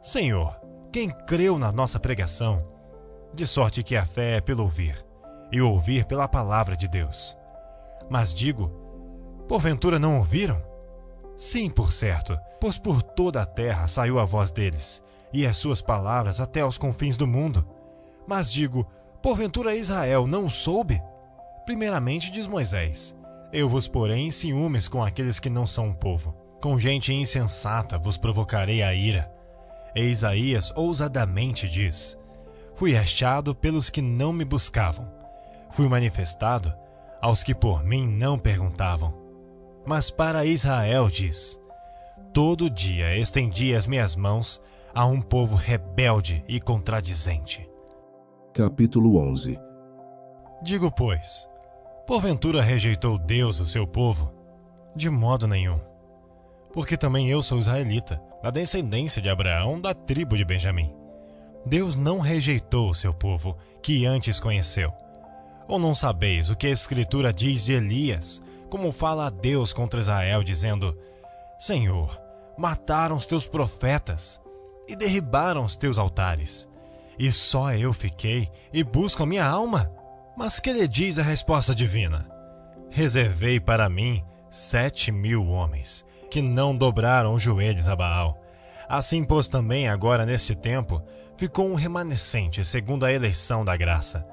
Senhor, quem creu na nossa pregação? De sorte que a fé é pelo ouvir, e o ouvir pela palavra de Deus. Mas digo, porventura não ouviram? Sim, por certo, pois por toda a terra saiu a voz deles, e as suas palavras até aos confins do mundo. Mas digo, porventura Israel não o soube? Primeiramente diz Moisés: Eu vos porei em ciúmes com aqueles que não são um povo. Com gente insensata vos provocarei a ira. E Isaías ousadamente diz: Fui achado pelos que não me buscavam. Fui manifestado aos que por mim não perguntavam. Mas para Israel diz: Todo dia estendi as minhas mãos a um povo rebelde e contradizente. Capítulo 11. Digo, pois, porventura rejeitou Deus o seu povo? De modo nenhum. Porque também eu sou israelita, da descendência de Abraão, da tribo de Benjamim. Deus não rejeitou o seu povo, que antes conheceu. Ou não sabeis o que a Escritura diz de Elias, como fala a Deus contra Israel, dizendo: Senhor, mataram os teus profetas e derribaram os teus altares, e só eu fiquei e busco a minha alma? Mas que lhe diz a resposta divina? Reservei para mim 7.000 homens, que não dobraram os joelhos a Baal. Assim, pois, também agora neste tempo ficou um remanescente segundo a eleição da graça.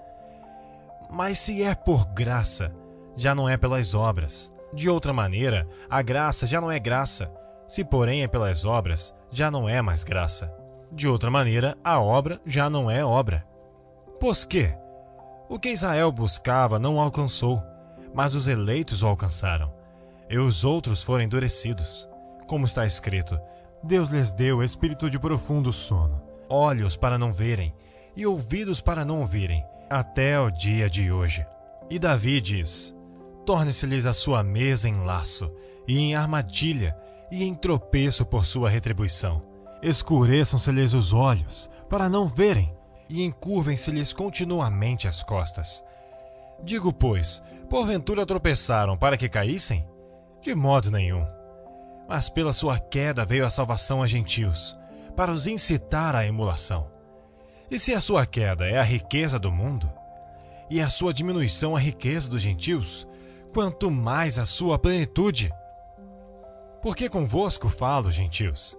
Mas se é por graça, já não é pelas obras. De outra maneira, a graça já não é graça. Se porém é pelas obras, já não é mais graça. De outra maneira, a obra já não é obra. Pois que o que Israel buscava não alcançou, mas os eleitos o alcançaram, e os outros foram endurecidos. Como está escrito: Deus lhes deu espírito de profundo sono, olhos para não verem e ouvidos para não ouvirem, até o dia de hoje. E Davi diz: Torne-se-lhes a sua mesa em laço, e em armadilha, e em tropeço por sua retribuição. Escureçam-se-lhes os olhos, para não verem, e encurvem-se-lhes continuamente as costas. Digo, pois, porventura tropeçaram para que caíssem? De modo nenhum. Mas pela sua queda veio a salvação a gentios, para os incitar à emulação. E se a sua queda é a riqueza do mundo, e a sua diminuição a riqueza dos gentios, quanto mais a sua plenitude. Porque convosco falo, gentios,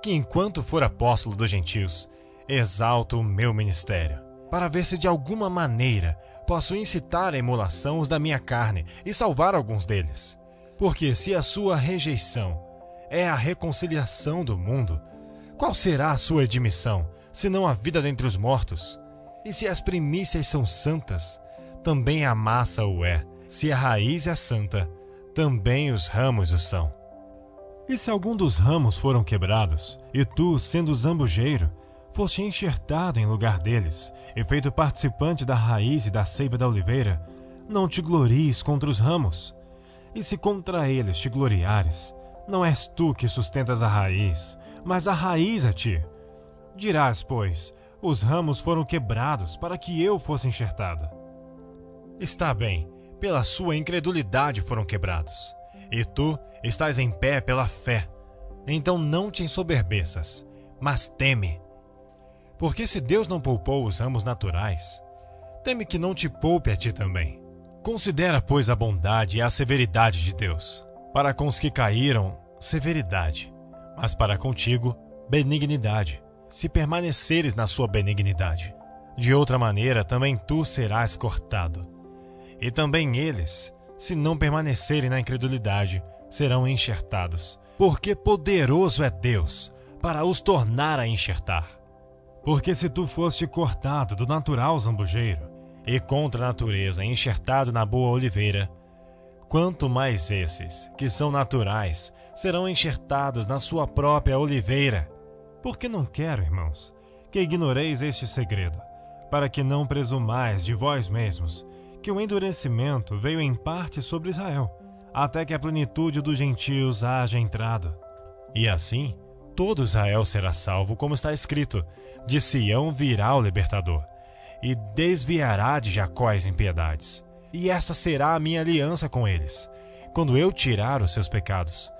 que enquanto for apóstolo dos gentios, exalto o meu ministério, para ver se de alguma maneira posso incitar a emulação os da minha carne e salvar alguns deles. Porque se a sua rejeição é a reconciliação do mundo, qual será a sua admissão, senão a vida dentre os mortos? E se as primícias são santas, também a massa o é. Se a raiz é santa, também os ramos o são. E se algum dos ramos foram quebrados, e tu, sendo zambujeiro, foste enxertado em lugar deles, e feito participante da raiz e da seiva da oliveira, não te glories contra os ramos. E se contra eles te gloriares, não és tu que sustentas a raiz, mas a raiz a ti. Dirás, pois, os ramos foram quebrados para que eu fosse enxertado. Está bem, pela sua incredulidade foram quebrados, e tu estás em pé pela fé. Então não te ensoberbeças, mas teme. Porque se Deus não poupou os ramos naturais, teme que não te poupe a ti também. Considera, pois, a bondade e a severidade de Deus. Para com os que caíram, severidade, mas para contigo, benignidade, se permaneceres na sua benignidade. De outra maneira, também tu serás cortado. E também eles, se não permanecerem na incredulidade, serão enxertados. Porque poderoso é Deus para os tornar a enxertar. Porque se tu foste cortado do natural zambujeiro, e contra a natureza enxertado na boa oliveira, quanto mais esses, que são naturais, serão enxertados na sua própria oliveira. Porque não quero, irmãos, que ignoreis este segredo, para que não presumais de vós mesmos, que o endurecimento veio em parte sobre Israel, até que a plenitude dos gentios haja entrado. E assim, todo Israel será salvo, como está escrito: de Sião virá o libertador, e desviará de Jacó as impiedades. e esta será a minha aliança com eles, quando eu tirar os seus pecados.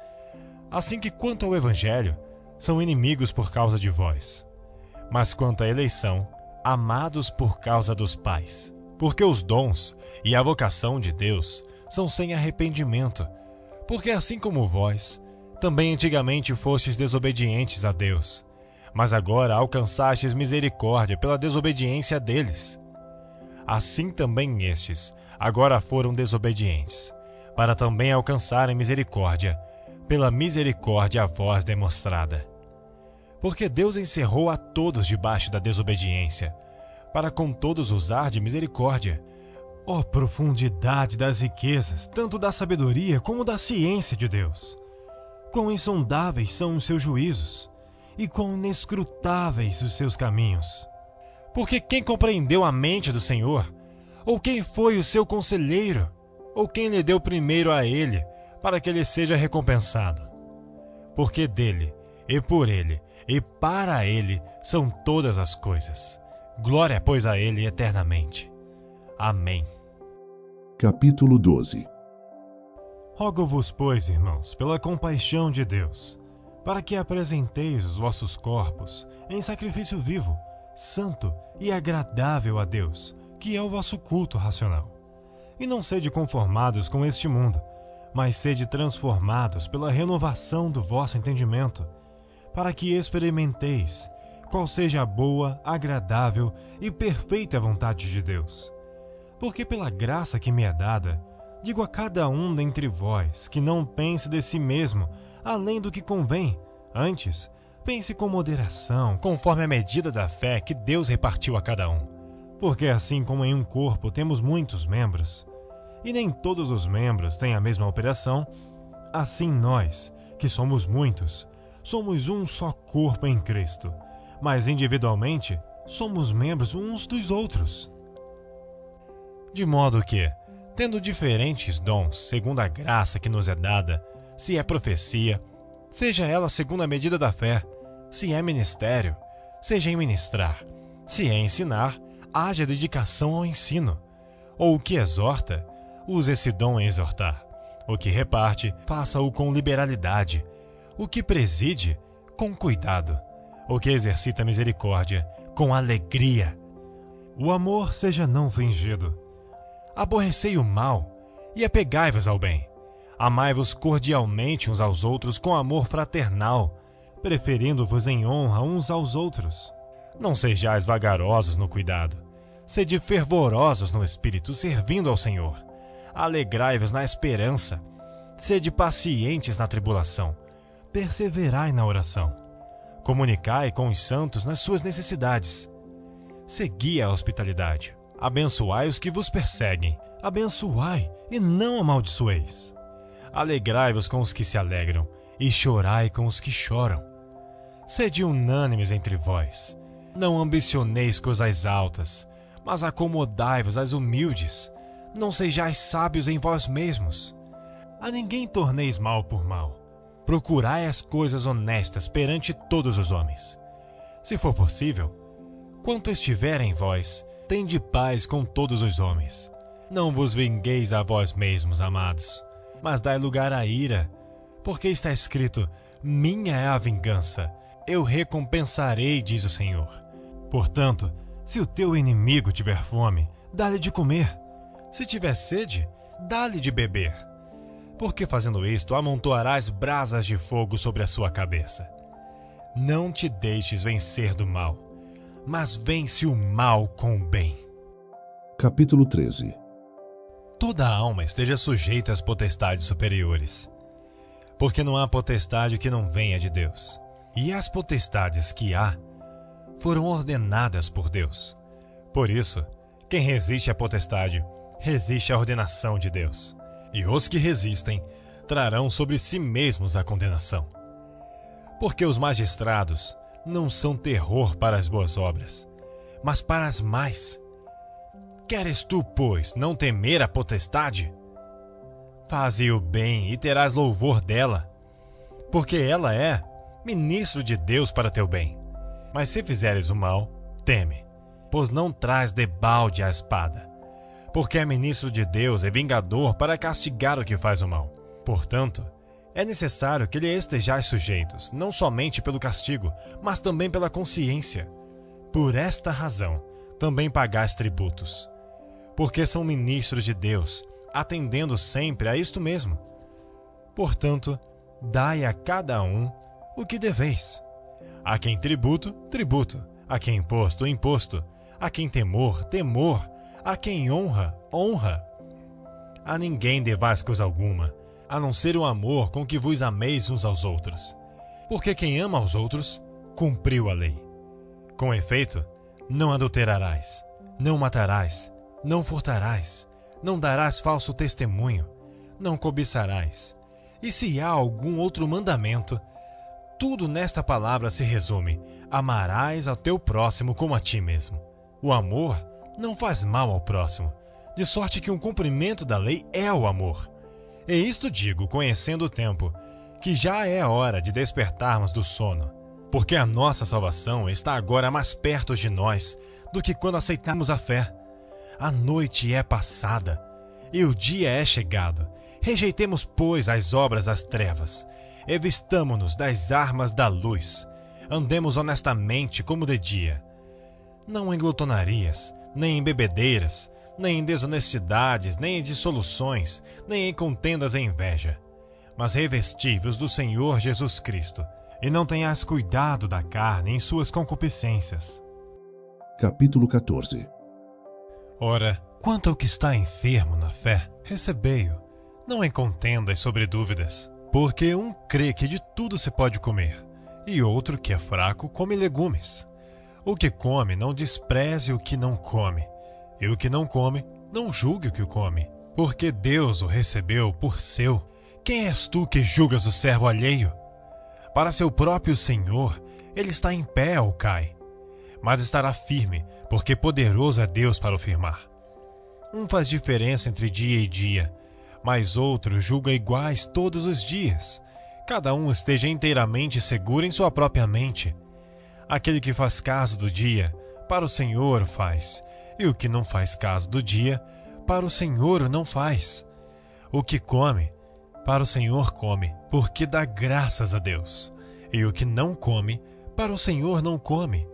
Assim que quanto ao Evangelho, são inimigos por causa de vós. Mas quanto à eleição, amados por causa dos pais. Porque os dons e a vocação de Deus são sem arrependimento. Porque assim como vós, também antigamente fostes desobedientes a Deus, mas agora alcançastes misericórdia pela desobediência deles. Assim também estes agora foram desobedientes, para também alcançarem misericórdia, pela misericórdia a vós demonstrada. Porque Deus encerrou a todos debaixo da desobediência, para com todos usar de misericórdia. Ó profundidade das riquezas, tanto da sabedoria como da ciência de Deus! Quão insondáveis são os seus juízos, e quão inescrutáveis os seus caminhos! Porque quem compreendeu a mente do Senhor? Ou quem foi o seu conselheiro? Ou quem lhe deu primeiro a ele, para que ele seja recompensado? Porque dele, e por ele, e para ele são todas as coisas. Glória, pois, a ele eternamente. Amém. Capítulo 12. Rogo-vos, pois, irmãos, pela compaixão de Deus, para que apresenteis os vossos corpos em sacrifício vivo, santo e agradável a Deus, que é o vosso culto racional. E não sede conformados com este mundo, mas sede transformados pela renovação do vosso entendimento, para que experimenteis qual seja a boa, agradável e perfeita vontade de Deus. Porque pela graça que me é dada, digo a cada um dentre vós que não pense de si mesmo além do que convém, antes pense com moderação, conforme a medida da fé que Deus repartiu a cada um. Porque assim como em um corpo temos muitos membros, e nem todos os membros têm a mesma operação, assim nós, que somos muitos, somos um só corpo em Cristo, mas individualmente somos membros uns dos outros. De modo que, tendo diferentes dons segundo a graça que nos é dada, se é profecia, seja ela segundo a medida da fé; se é ministério, seja em ministrar; se é ensinar, haja dedicação ao ensino; ou o que exorta, use esse dom em exortar; o que reparte, faça-o com liberalidade; o que preside, com cuidado; o que exercita misericórdia, com alegria. O amor seja não fingido. Aborrecei o mal e apegai-vos ao bem. Amai-vos cordialmente uns aos outros com amor fraternal, preferindo-vos em honra uns aos outros. Não sejais vagarosos no cuidado. Sede fervorosos no espírito, servindo ao Senhor. Alegrai-vos na esperança. Sede pacientes na tribulação. Perseverai na oração. Comunicai com os santos nas suas necessidades. Segui a hospitalidade. Abençoai os que vos perseguem. Abençoai e não amaldiçoeis. Alegrai-vos com os que se alegram e chorai com os que choram. Sede unânimes entre vós. Não ambicioneis coisas altas, mas acomodai-vos às humildes. Não sejais sábios em vós mesmos. A ninguém torneis mal por mal. Procurai as coisas honestas perante todos os homens. Se for possível, quanto estiver em vós, tende paz com todos os homens. Não vos vingueis a vós mesmos, amados, mas dai lugar à ira, porque está escrito: minha é a vingança, eu recompensarei, diz o Senhor. Portanto, se o teu inimigo tiver fome, dá-lhe de comer. Se tiver sede, dá-lhe de beber. Porque fazendo isto, amontoarás brasas de fogo sobre a sua cabeça. Não te deixes vencer do mal, mas vence o mal com o bem. Capítulo 13. Toda a alma esteja sujeita às potestades superiores, porque não há potestade que não venha de Deus. E as potestades que há foram ordenadas por Deus. Por isso, quem resiste à potestade, resiste à ordenação de Deus. E os que resistem trarão sobre si mesmos a condenação. Porque os magistrados não são terror para as boas obras, mas para as más. Queres tu, pois, não temer a potestade? Faze o bem e terás louvor dela, porque ela é ministro de Deus para teu bem. Mas se fizeres o mal, teme, pois não traz debalde a espada, porque é ministro de Deus e vingador para castigar o que faz o mal. Portanto, é necessário que lhe estejais sujeitos, não somente pelo castigo, mas também pela consciência. Por esta razão, também pagais tributos, porque são ministros de Deus, atendendo sempre a isto mesmo. Portanto, dai a cada um o que deveis. A quem tributo, tributo. A quem imposto, imposto. A quem temor, temor. A quem honra, honra. A ninguém devais coisa alguma, a não ser o amor com que vos ameis uns aos outros. Porque quem ama aos outros, cumpriu a lei. Com efeito, não adulterarás, não matarás, não furtarás, não darás falso testemunho, não cobiçarás. E se há algum outro mandamento, tudo nesta palavra se resume: amarás ao teu próximo como a ti mesmo. O amor não faz mal ao próximo, de sorte que um cumprimento da lei é o amor. E isto digo, conhecendo o tempo, que já é hora de despertarmos do sono, porque a nossa salvação está agora mais perto de nós do que quando aceitamos a fé. A noite é passada e o dia é chegado. Rejeitemos, pois, as obras das trevas, e vistamo-nos das armas da luz. Andemos honestamente como de dia, não em glutonarias, nem em bebedeiras, nem em desonestidades, nem em dissoluções, nem em contendas e inveja. Mas revesti-vos do Senhor Jesus Cristo, e não tenhais cuidado da carne em suas concupiscências. Capítulo 14. Ora, quanto ao que está enfermo na fé, recebei-o, não em contendas sobre dúvidas, porque um crê que de tudo se pode comer, e outro que é fraco come legumes. O que come não despreze o que não come, e o que não come não julgue o que come, porque Deus o recebeu por seu. Quem és tu que julgas o servo alheio? Para seu próprio Senhor, ele está em pé ou cai, mas estará firme, porque poderoso é Deus para o firmar. Um faz diferença entre dia e dia, mas outro julga iguais todos os dias. Cada um esteja inteiramente seguro em sua própria mente. Aquele que faz caso do dia, para o Senhor o faz, e o que não faz caso do dia, para o Senhor o não faz. O que come, para o Senhor come, porque dá graças a Deus. E o que não come, para o Senhor não come,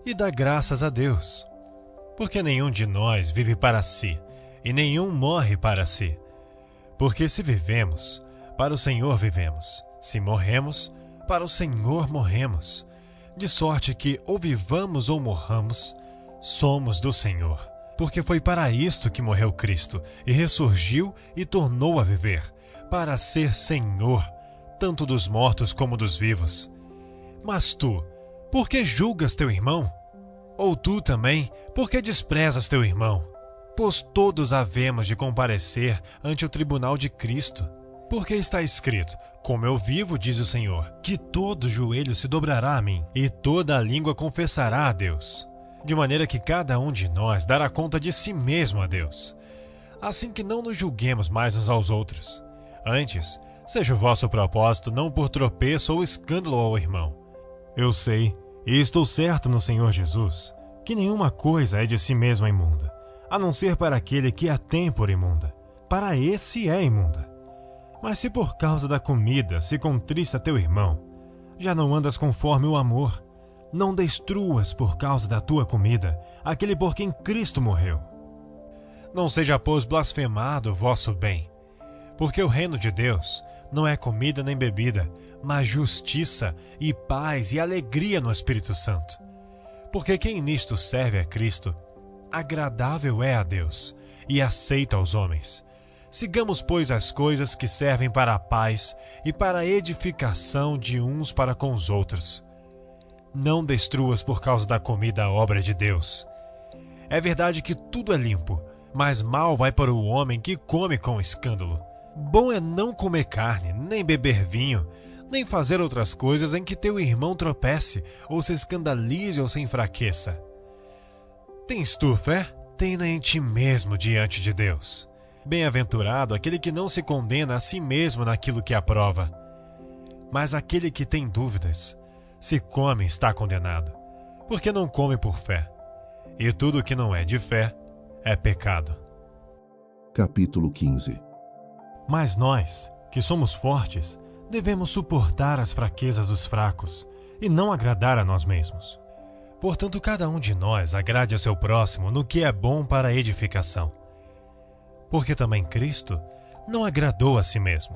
e dá graças a Deus. Porque nenhum de nós vive para si, e nenhum morre para si. Porque se vivemos, para o Senhor vivemos. Se morremos, para o Senhor morremos. De sorte que, ou vivamos ou morramos, somos do Senhor. Porque foi para isto que morreu Cristo, e ressurgiu e tornou a viver, para ser Senhor, tanto dos mortos como dos vivos. Mas tu, por que julgas teu irmão? Ou tu também, por que desprezas teu irmão? Pois todos havemos de comparecer ante o tribunal de Cristo. Porque está escrito: como eu vivo, diz o Senhor, que todo joelho se dobrará a mim, e toda a língua confessará a Deus. De maneira que cada um de nós dará conta de si mesmo a Deus. Assim que não nos julguemos mais uns aos outros. Antes, seja o vosso propósito não por tropeço ou escândalo ao irmão. Eu sei, e estou certo no Senhor Jesus, que nenhuma coisa é de si mesma imunda, a não ser para aquele que a tem por imunda. Para esse é imunda. Mas se por causa da comida se contrista teu irmão, já não andas conforme o amor. Não destruas por causa da tua comida aquele por quem Cristo morreu. Não seja, pois, blasfemado o vosso bem, porque o reino de Deus não é comida nem bebida, mas justiça e paz e alegria no Espírito Santo. Porque quem nisto serve a Cristo, agradável é a Deus e aceito aos homens. Sigamos, pois, as coisas que servem para a paz e para a edificação de uns para com os outros. Não destruas por causa da comida a obra de Deus. É verdade que tudo é limpo, mas mal vai para o homem que come com escândalo. Bom é não comer carne, nem beber vinho, nem fazer outras coisas em que teu irmão tropece, ou se escandalize ou se enfraqueça. Tens tu fé? Tem-na em ti mesmo diante de Deus. Bem-aventurado aquele que não se condena a si mesmo naquilo que aprova. Mas aquele que tem dúvidas, se come está condenado, porque não come por fé. E tudo que não é de fé é pecado. Capítulo 15. Mas nós, que somos fortes, devemos suportar as fraquezas dos fracos e não agradar a nós mesmos. Portanto, cada um de nós agrade a seu próximo no que é bom para a edificação. Porque também Cristo não agradou a si mesmo,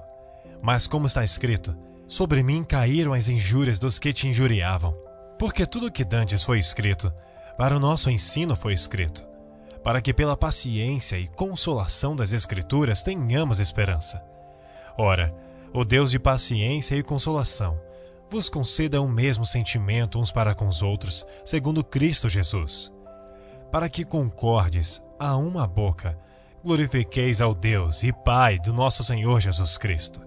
mas como está escrito, sobre mim caíram as injúrias dos que te injuriavam. Porque tudo que dantes foi escrito, para o nosso ensino foi escrito, para que pela paciência e consolação das Escrituras tenhamos esperança. Ora, o Deus de paciência e consolação vos conceda o mesmo sentimento uns para com os outros, segundo Cristo Jesus, para que concordes a uma boca, glorifiqueis ao Deus e Pai do nosso Senhor Jesus Cristo.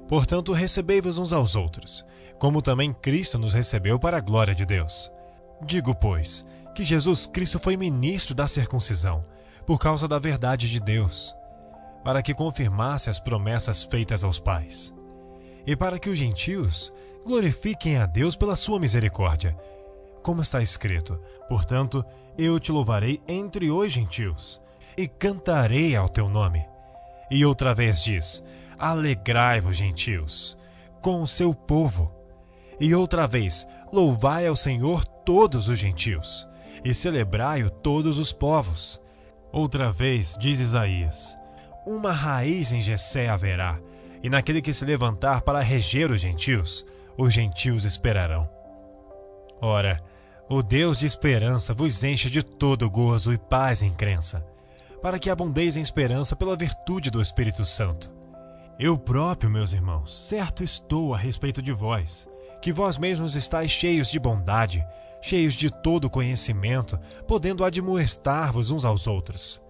Portanto, recebei-vos uns aos outros, como também Cristo nos recebeu para a glória de Deus. Digo, pois, que Jesus Cristo foi ministro da circuncisão, por causa da verdade de Deus, para que confirmasse as promessas feitas aos pais, e para que os gentios glorifiquem a Deus pela sua misericórdia. Como está escrito, portanto, eu te louvarei entre os gentios, e cantarei ao teu nome. E outra vez diz, alegrai-vos, gentios, com o seu povo. E outra vez, louvai ao Senhor todos os gentios, e celebrai-o todos os povos. Outra vez, diz Isaías, uma raiz em Jessé haverá, e naquele que se levantar para reger os gentios esperarão. Ora, o Deus de esperança vos enche de todo gozo e paz em crença, para que abundeis em esperança pela virtude do Espírito Santo. Eu próprio, meus irmãos, certo estou a respeito de vós, que vós mesmos estáis cheios de bondade, cheios de todo conhecimento, podendo admoestar-vos uns aos outros.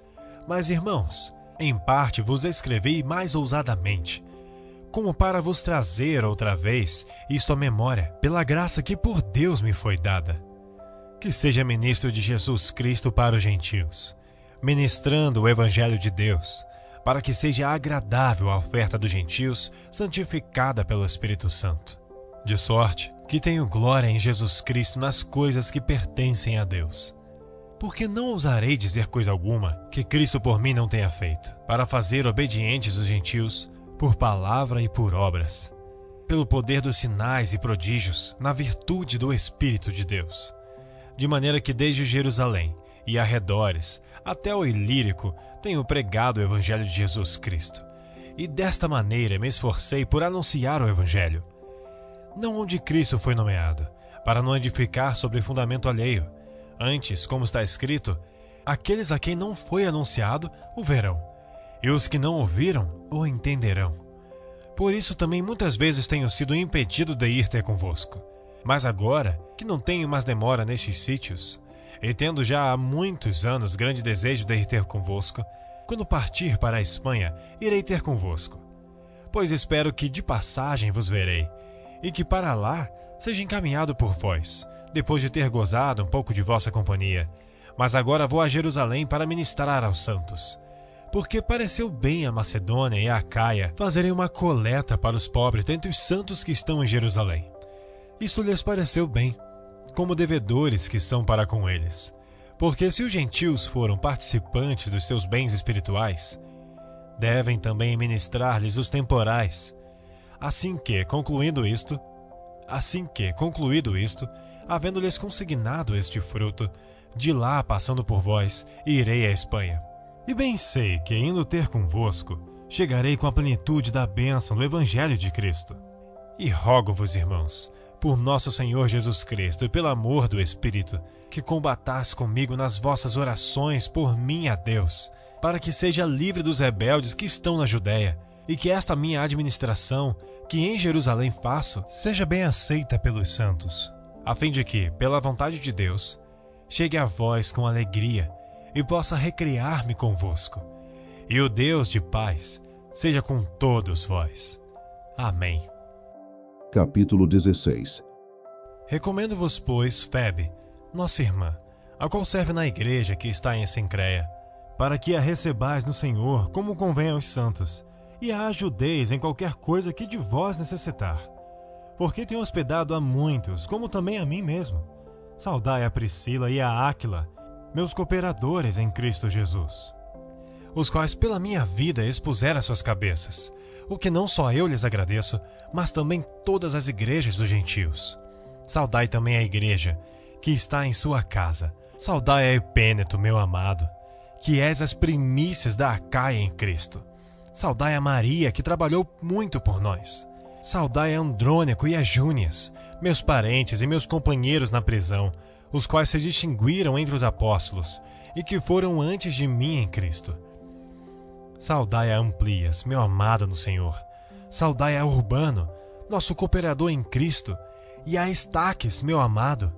Mas, irmãos, em parte vos escrevi mais ousadamente, como para vos trazer outra vez isto à memória, pela graça que por Deus me foi dada, que seja ministro de Jesus Cristo para os gentios, ministrando o Evangelho de Deus, para que seja agradável a oferta dos gentios, santificada pelo Espírito Santo. De sorte que tenho glória em Jesus Cristo nas coisas que pertencem a Deus. Porque não ousarei dizer coisa alguma que Cristo por mim não tenha feito, para fazer obedientes os gentios, por palavra e por obras, pelo poder dos sinais e prodígios, na virtude do Espírito de Deus. De maneira que desde Jerusalém e arredores, até o Ilírico, tenho pregado o Evangelho de Jesus Cristo. E desta maneira me esforcei por anunciar o Evangelho, não onde Cristo foi nomeado, para não edificar sobre fundamento alheio. Antes, como está escrito, aqueles a quem não foi anunciado o verão, e os que não ouviram o entenderão. Por isso também muitas vezes tenho sido impedido de ir ter convosco. Mas agora, que não tenho mais demora nestes sítios, e tendo já há muitos anos grande desejo de ir ter convosco, quando partir para a Espanha, irei ter convosco. Pois espero que de passagem vos verei, e que para lá seja encaminhado por vós, depois de ter gozado um pouco de vossa companhia. Mas agora vou a Jerusalém para ministrar aos santos, porque pareceu bem a Macedônia e a Acaia fazerem uma coleta para os pobres dentre os santos que estão em Jerusalém. Isto lhes pareceu bem, como devedores que são para com eles. Porque se os gentios foram participantes dos seus bens espirituais, devem também ministrar-lhes os temporais. Assim que, concluído isto, havendo-lhes consignado este fruto, de lá, passando por vós, irei à Espanha. E bem sei que, indo ter convosco, chegarei com a plenitude da bênção do Evangelho de Cristo. E rogo-vos, irmãos, por nosso Senhor Jesus Cristo e pelo amor do Espírito, que combatais comigo nas vossas orações por mim a Deus, para que seja livre dos rebeldes que estão na Judéia, e que esta minha administração, que em Jerusalém faço, seja bem aceita pelos santos, a fim de que, pela vontade de Deus, chegue a vós com alegria e possa recriar-me convosco. E o Deus de paz seja com todos vós. Amém. Capítulo 16. Recomendo-vos, pois, Febe, nossa irmã, a qual serve na igreja que está em Cencreia, para que a recebais no Senhor como convém aos santos, e a ajudeis em qualquer coisa que de vós necessitar. Porque tenho hospedado a muitos, como também a mim mesmo. Saudai a Priscila e a Áquila, meus cooperadores em Cristo Jesus. os quais pela minha vida expuseram as suas cabeças, o que não só eu lhes agradeço, mas também todas as igrejas dos gentios. Saudai também a igreja, que está em sua casa. Saudai a Epêneto, meu amado, que és as primícias da Acaia em Cristo. Saudai a Maria, que trabalhou muito por nós. Saudai a Andrônico e a Júnias, meus parentes e meus companheiros na prisão, os quais se distinguiram entre os apóstolos, e que foram antes de mim em Cristo. Saudai a Amplias, meu amado no Senhor. Saudai a Urbano, nosso cooperador em Cristo, e a Estaques, meu amado.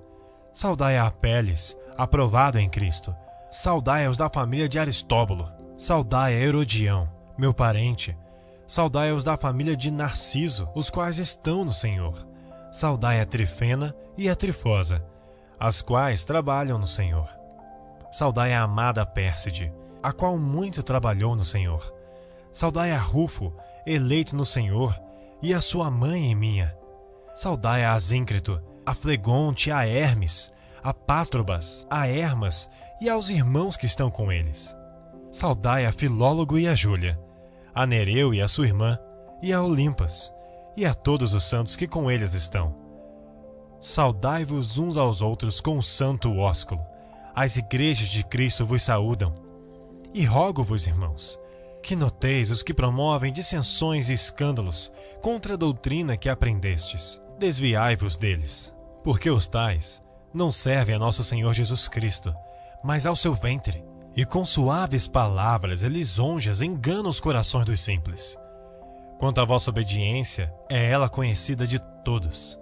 Saudai a Apeles, aprovado em Cristo. Saudai aos da família de Aristóbulo. Saudai a Herodião, meu parente. Saudai aos da família de Narciso, os quais estão no Senhor. Saudai a Trifena e a Trifosa, as quais trabalham no Senhor. Saudai a amada Pérside, a qual muito trabalhou no Senhor. Saudai a Rufo, eleito no Senhor, e a sua mãe e minha. Saudai a Asíncrito, a Flegonte, a Hermes, a Pátrobas, a Hermas e aos irmãos que estão com eles. Saudai a Filólogo e a Júlia, a Nereu e a sua irmã, e a Olimpas, e a todos os santos que com eles estão. Saudai-vos uns aos outros com o santo ósculo. As igrejas de Cristo vos saúdam. E rogo-vos, irmãos, que noteis os que promovem dissensões e escândalos contra a doutrina que aprendestes. Desviai-vos deles, porque os tais não servem a nosso Senhor Jesus Cristo, mas ao seu ventre, e com suaves palavras e lisonjas enganam os corações dos simples. Quanto à vossa obediência, é ela conhecida de todos.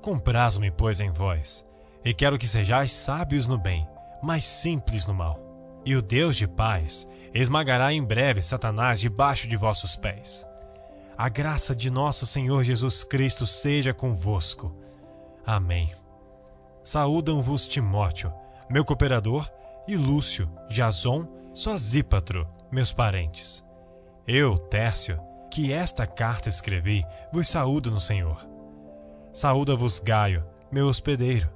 Comprazo-me, pois, em vós, e quero que sejais sábios no bem, mas simples no mal. E o Deus de paz esmagará em breve Satanás debaixo de vossos pés. A graça de nosso Senhor Jesus Cristo seja convosco. Amém. Saúdam-vos Timóteo, meu cooperador, e Lúcio, Jason, Sosípatro, meus parentes. Eu, Tércio, que esta carta escrevi, vos saúdo no Senhor. Saúda-vos Gaio, meu hospedeiro,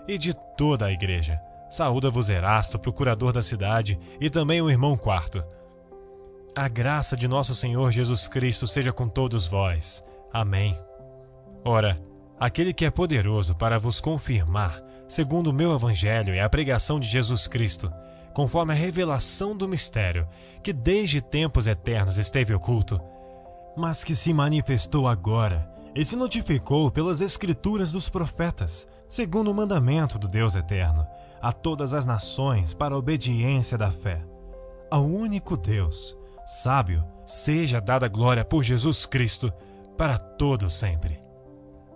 e de toda a igreja. Saúda-vos Erasto, procurador da cidade, e também o irmão Quarto. A graça de nosso Senhor Jesus Cristo seja com todos vós. Amém. Ora, aquele que é poderoso para vos confirmar, segundo o meu evangelho e a pregação de Jesus Cristo, conforme a revelação do mistério, que desde tempos eternos esteve oculto, mas que se manifestou agora e se notificou pelas escrituras dos profetas, segundo o mandamento do Deus eterno, a todas as nações para a obediência da fé. Ao único Deus, sábio, seja dada glória por Jesus Cristo, para todo sempre.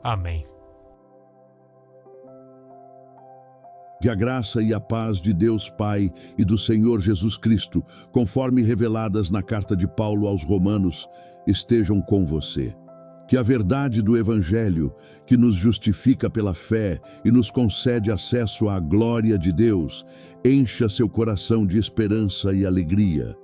Amém. Que a graça e a paz de Deus Pai e do Senhor Jesus Cristo, conforme reveladas na carta de Paulo aos Romanos, estejam com você. Que a verdade do Evangelho, que nos justifica pela fé e nos concede acesso à glória de Deus, encha seu coração de esperança e alegria.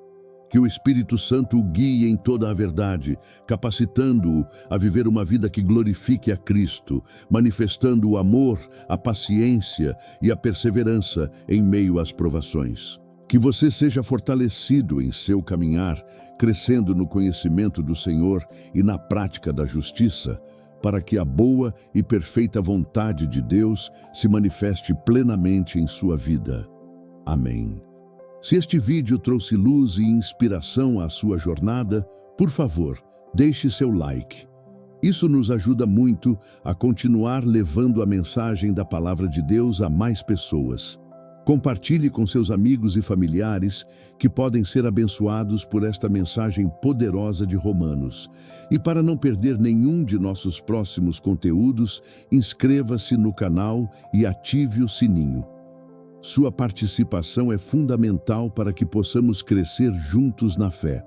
Que o Espírito Santo o guie em toda a verdade, capacitando-o a viver uma vida que glorifique a Cristo, manifestando o amor, a paciência e a perseverança em meio às provações. Que você seja fortalecido em seu caminhar, crescendo no conhecimento do Senhor e na prática da justiça, para que a boa e perfeita vontade de Deus se manifeste plenamente em sua vida. Amém. Se este vídeo trouxe luz e inspiração à sua jornada, por favor, deixe seu like. Isso nos ajuda muito a continuar levando a mensagem da Palavra de Deus a mais pessoas. Compartilhe com seus amigos e familiares que podem ser abençoados por esta mensagem poderosa de Romanos. E para não perder nenhum de nossos próximos conteúdos, inscreva-se no canal e ative o sininho. Sua participação é fundamental para que possamos crescer juntos na fé.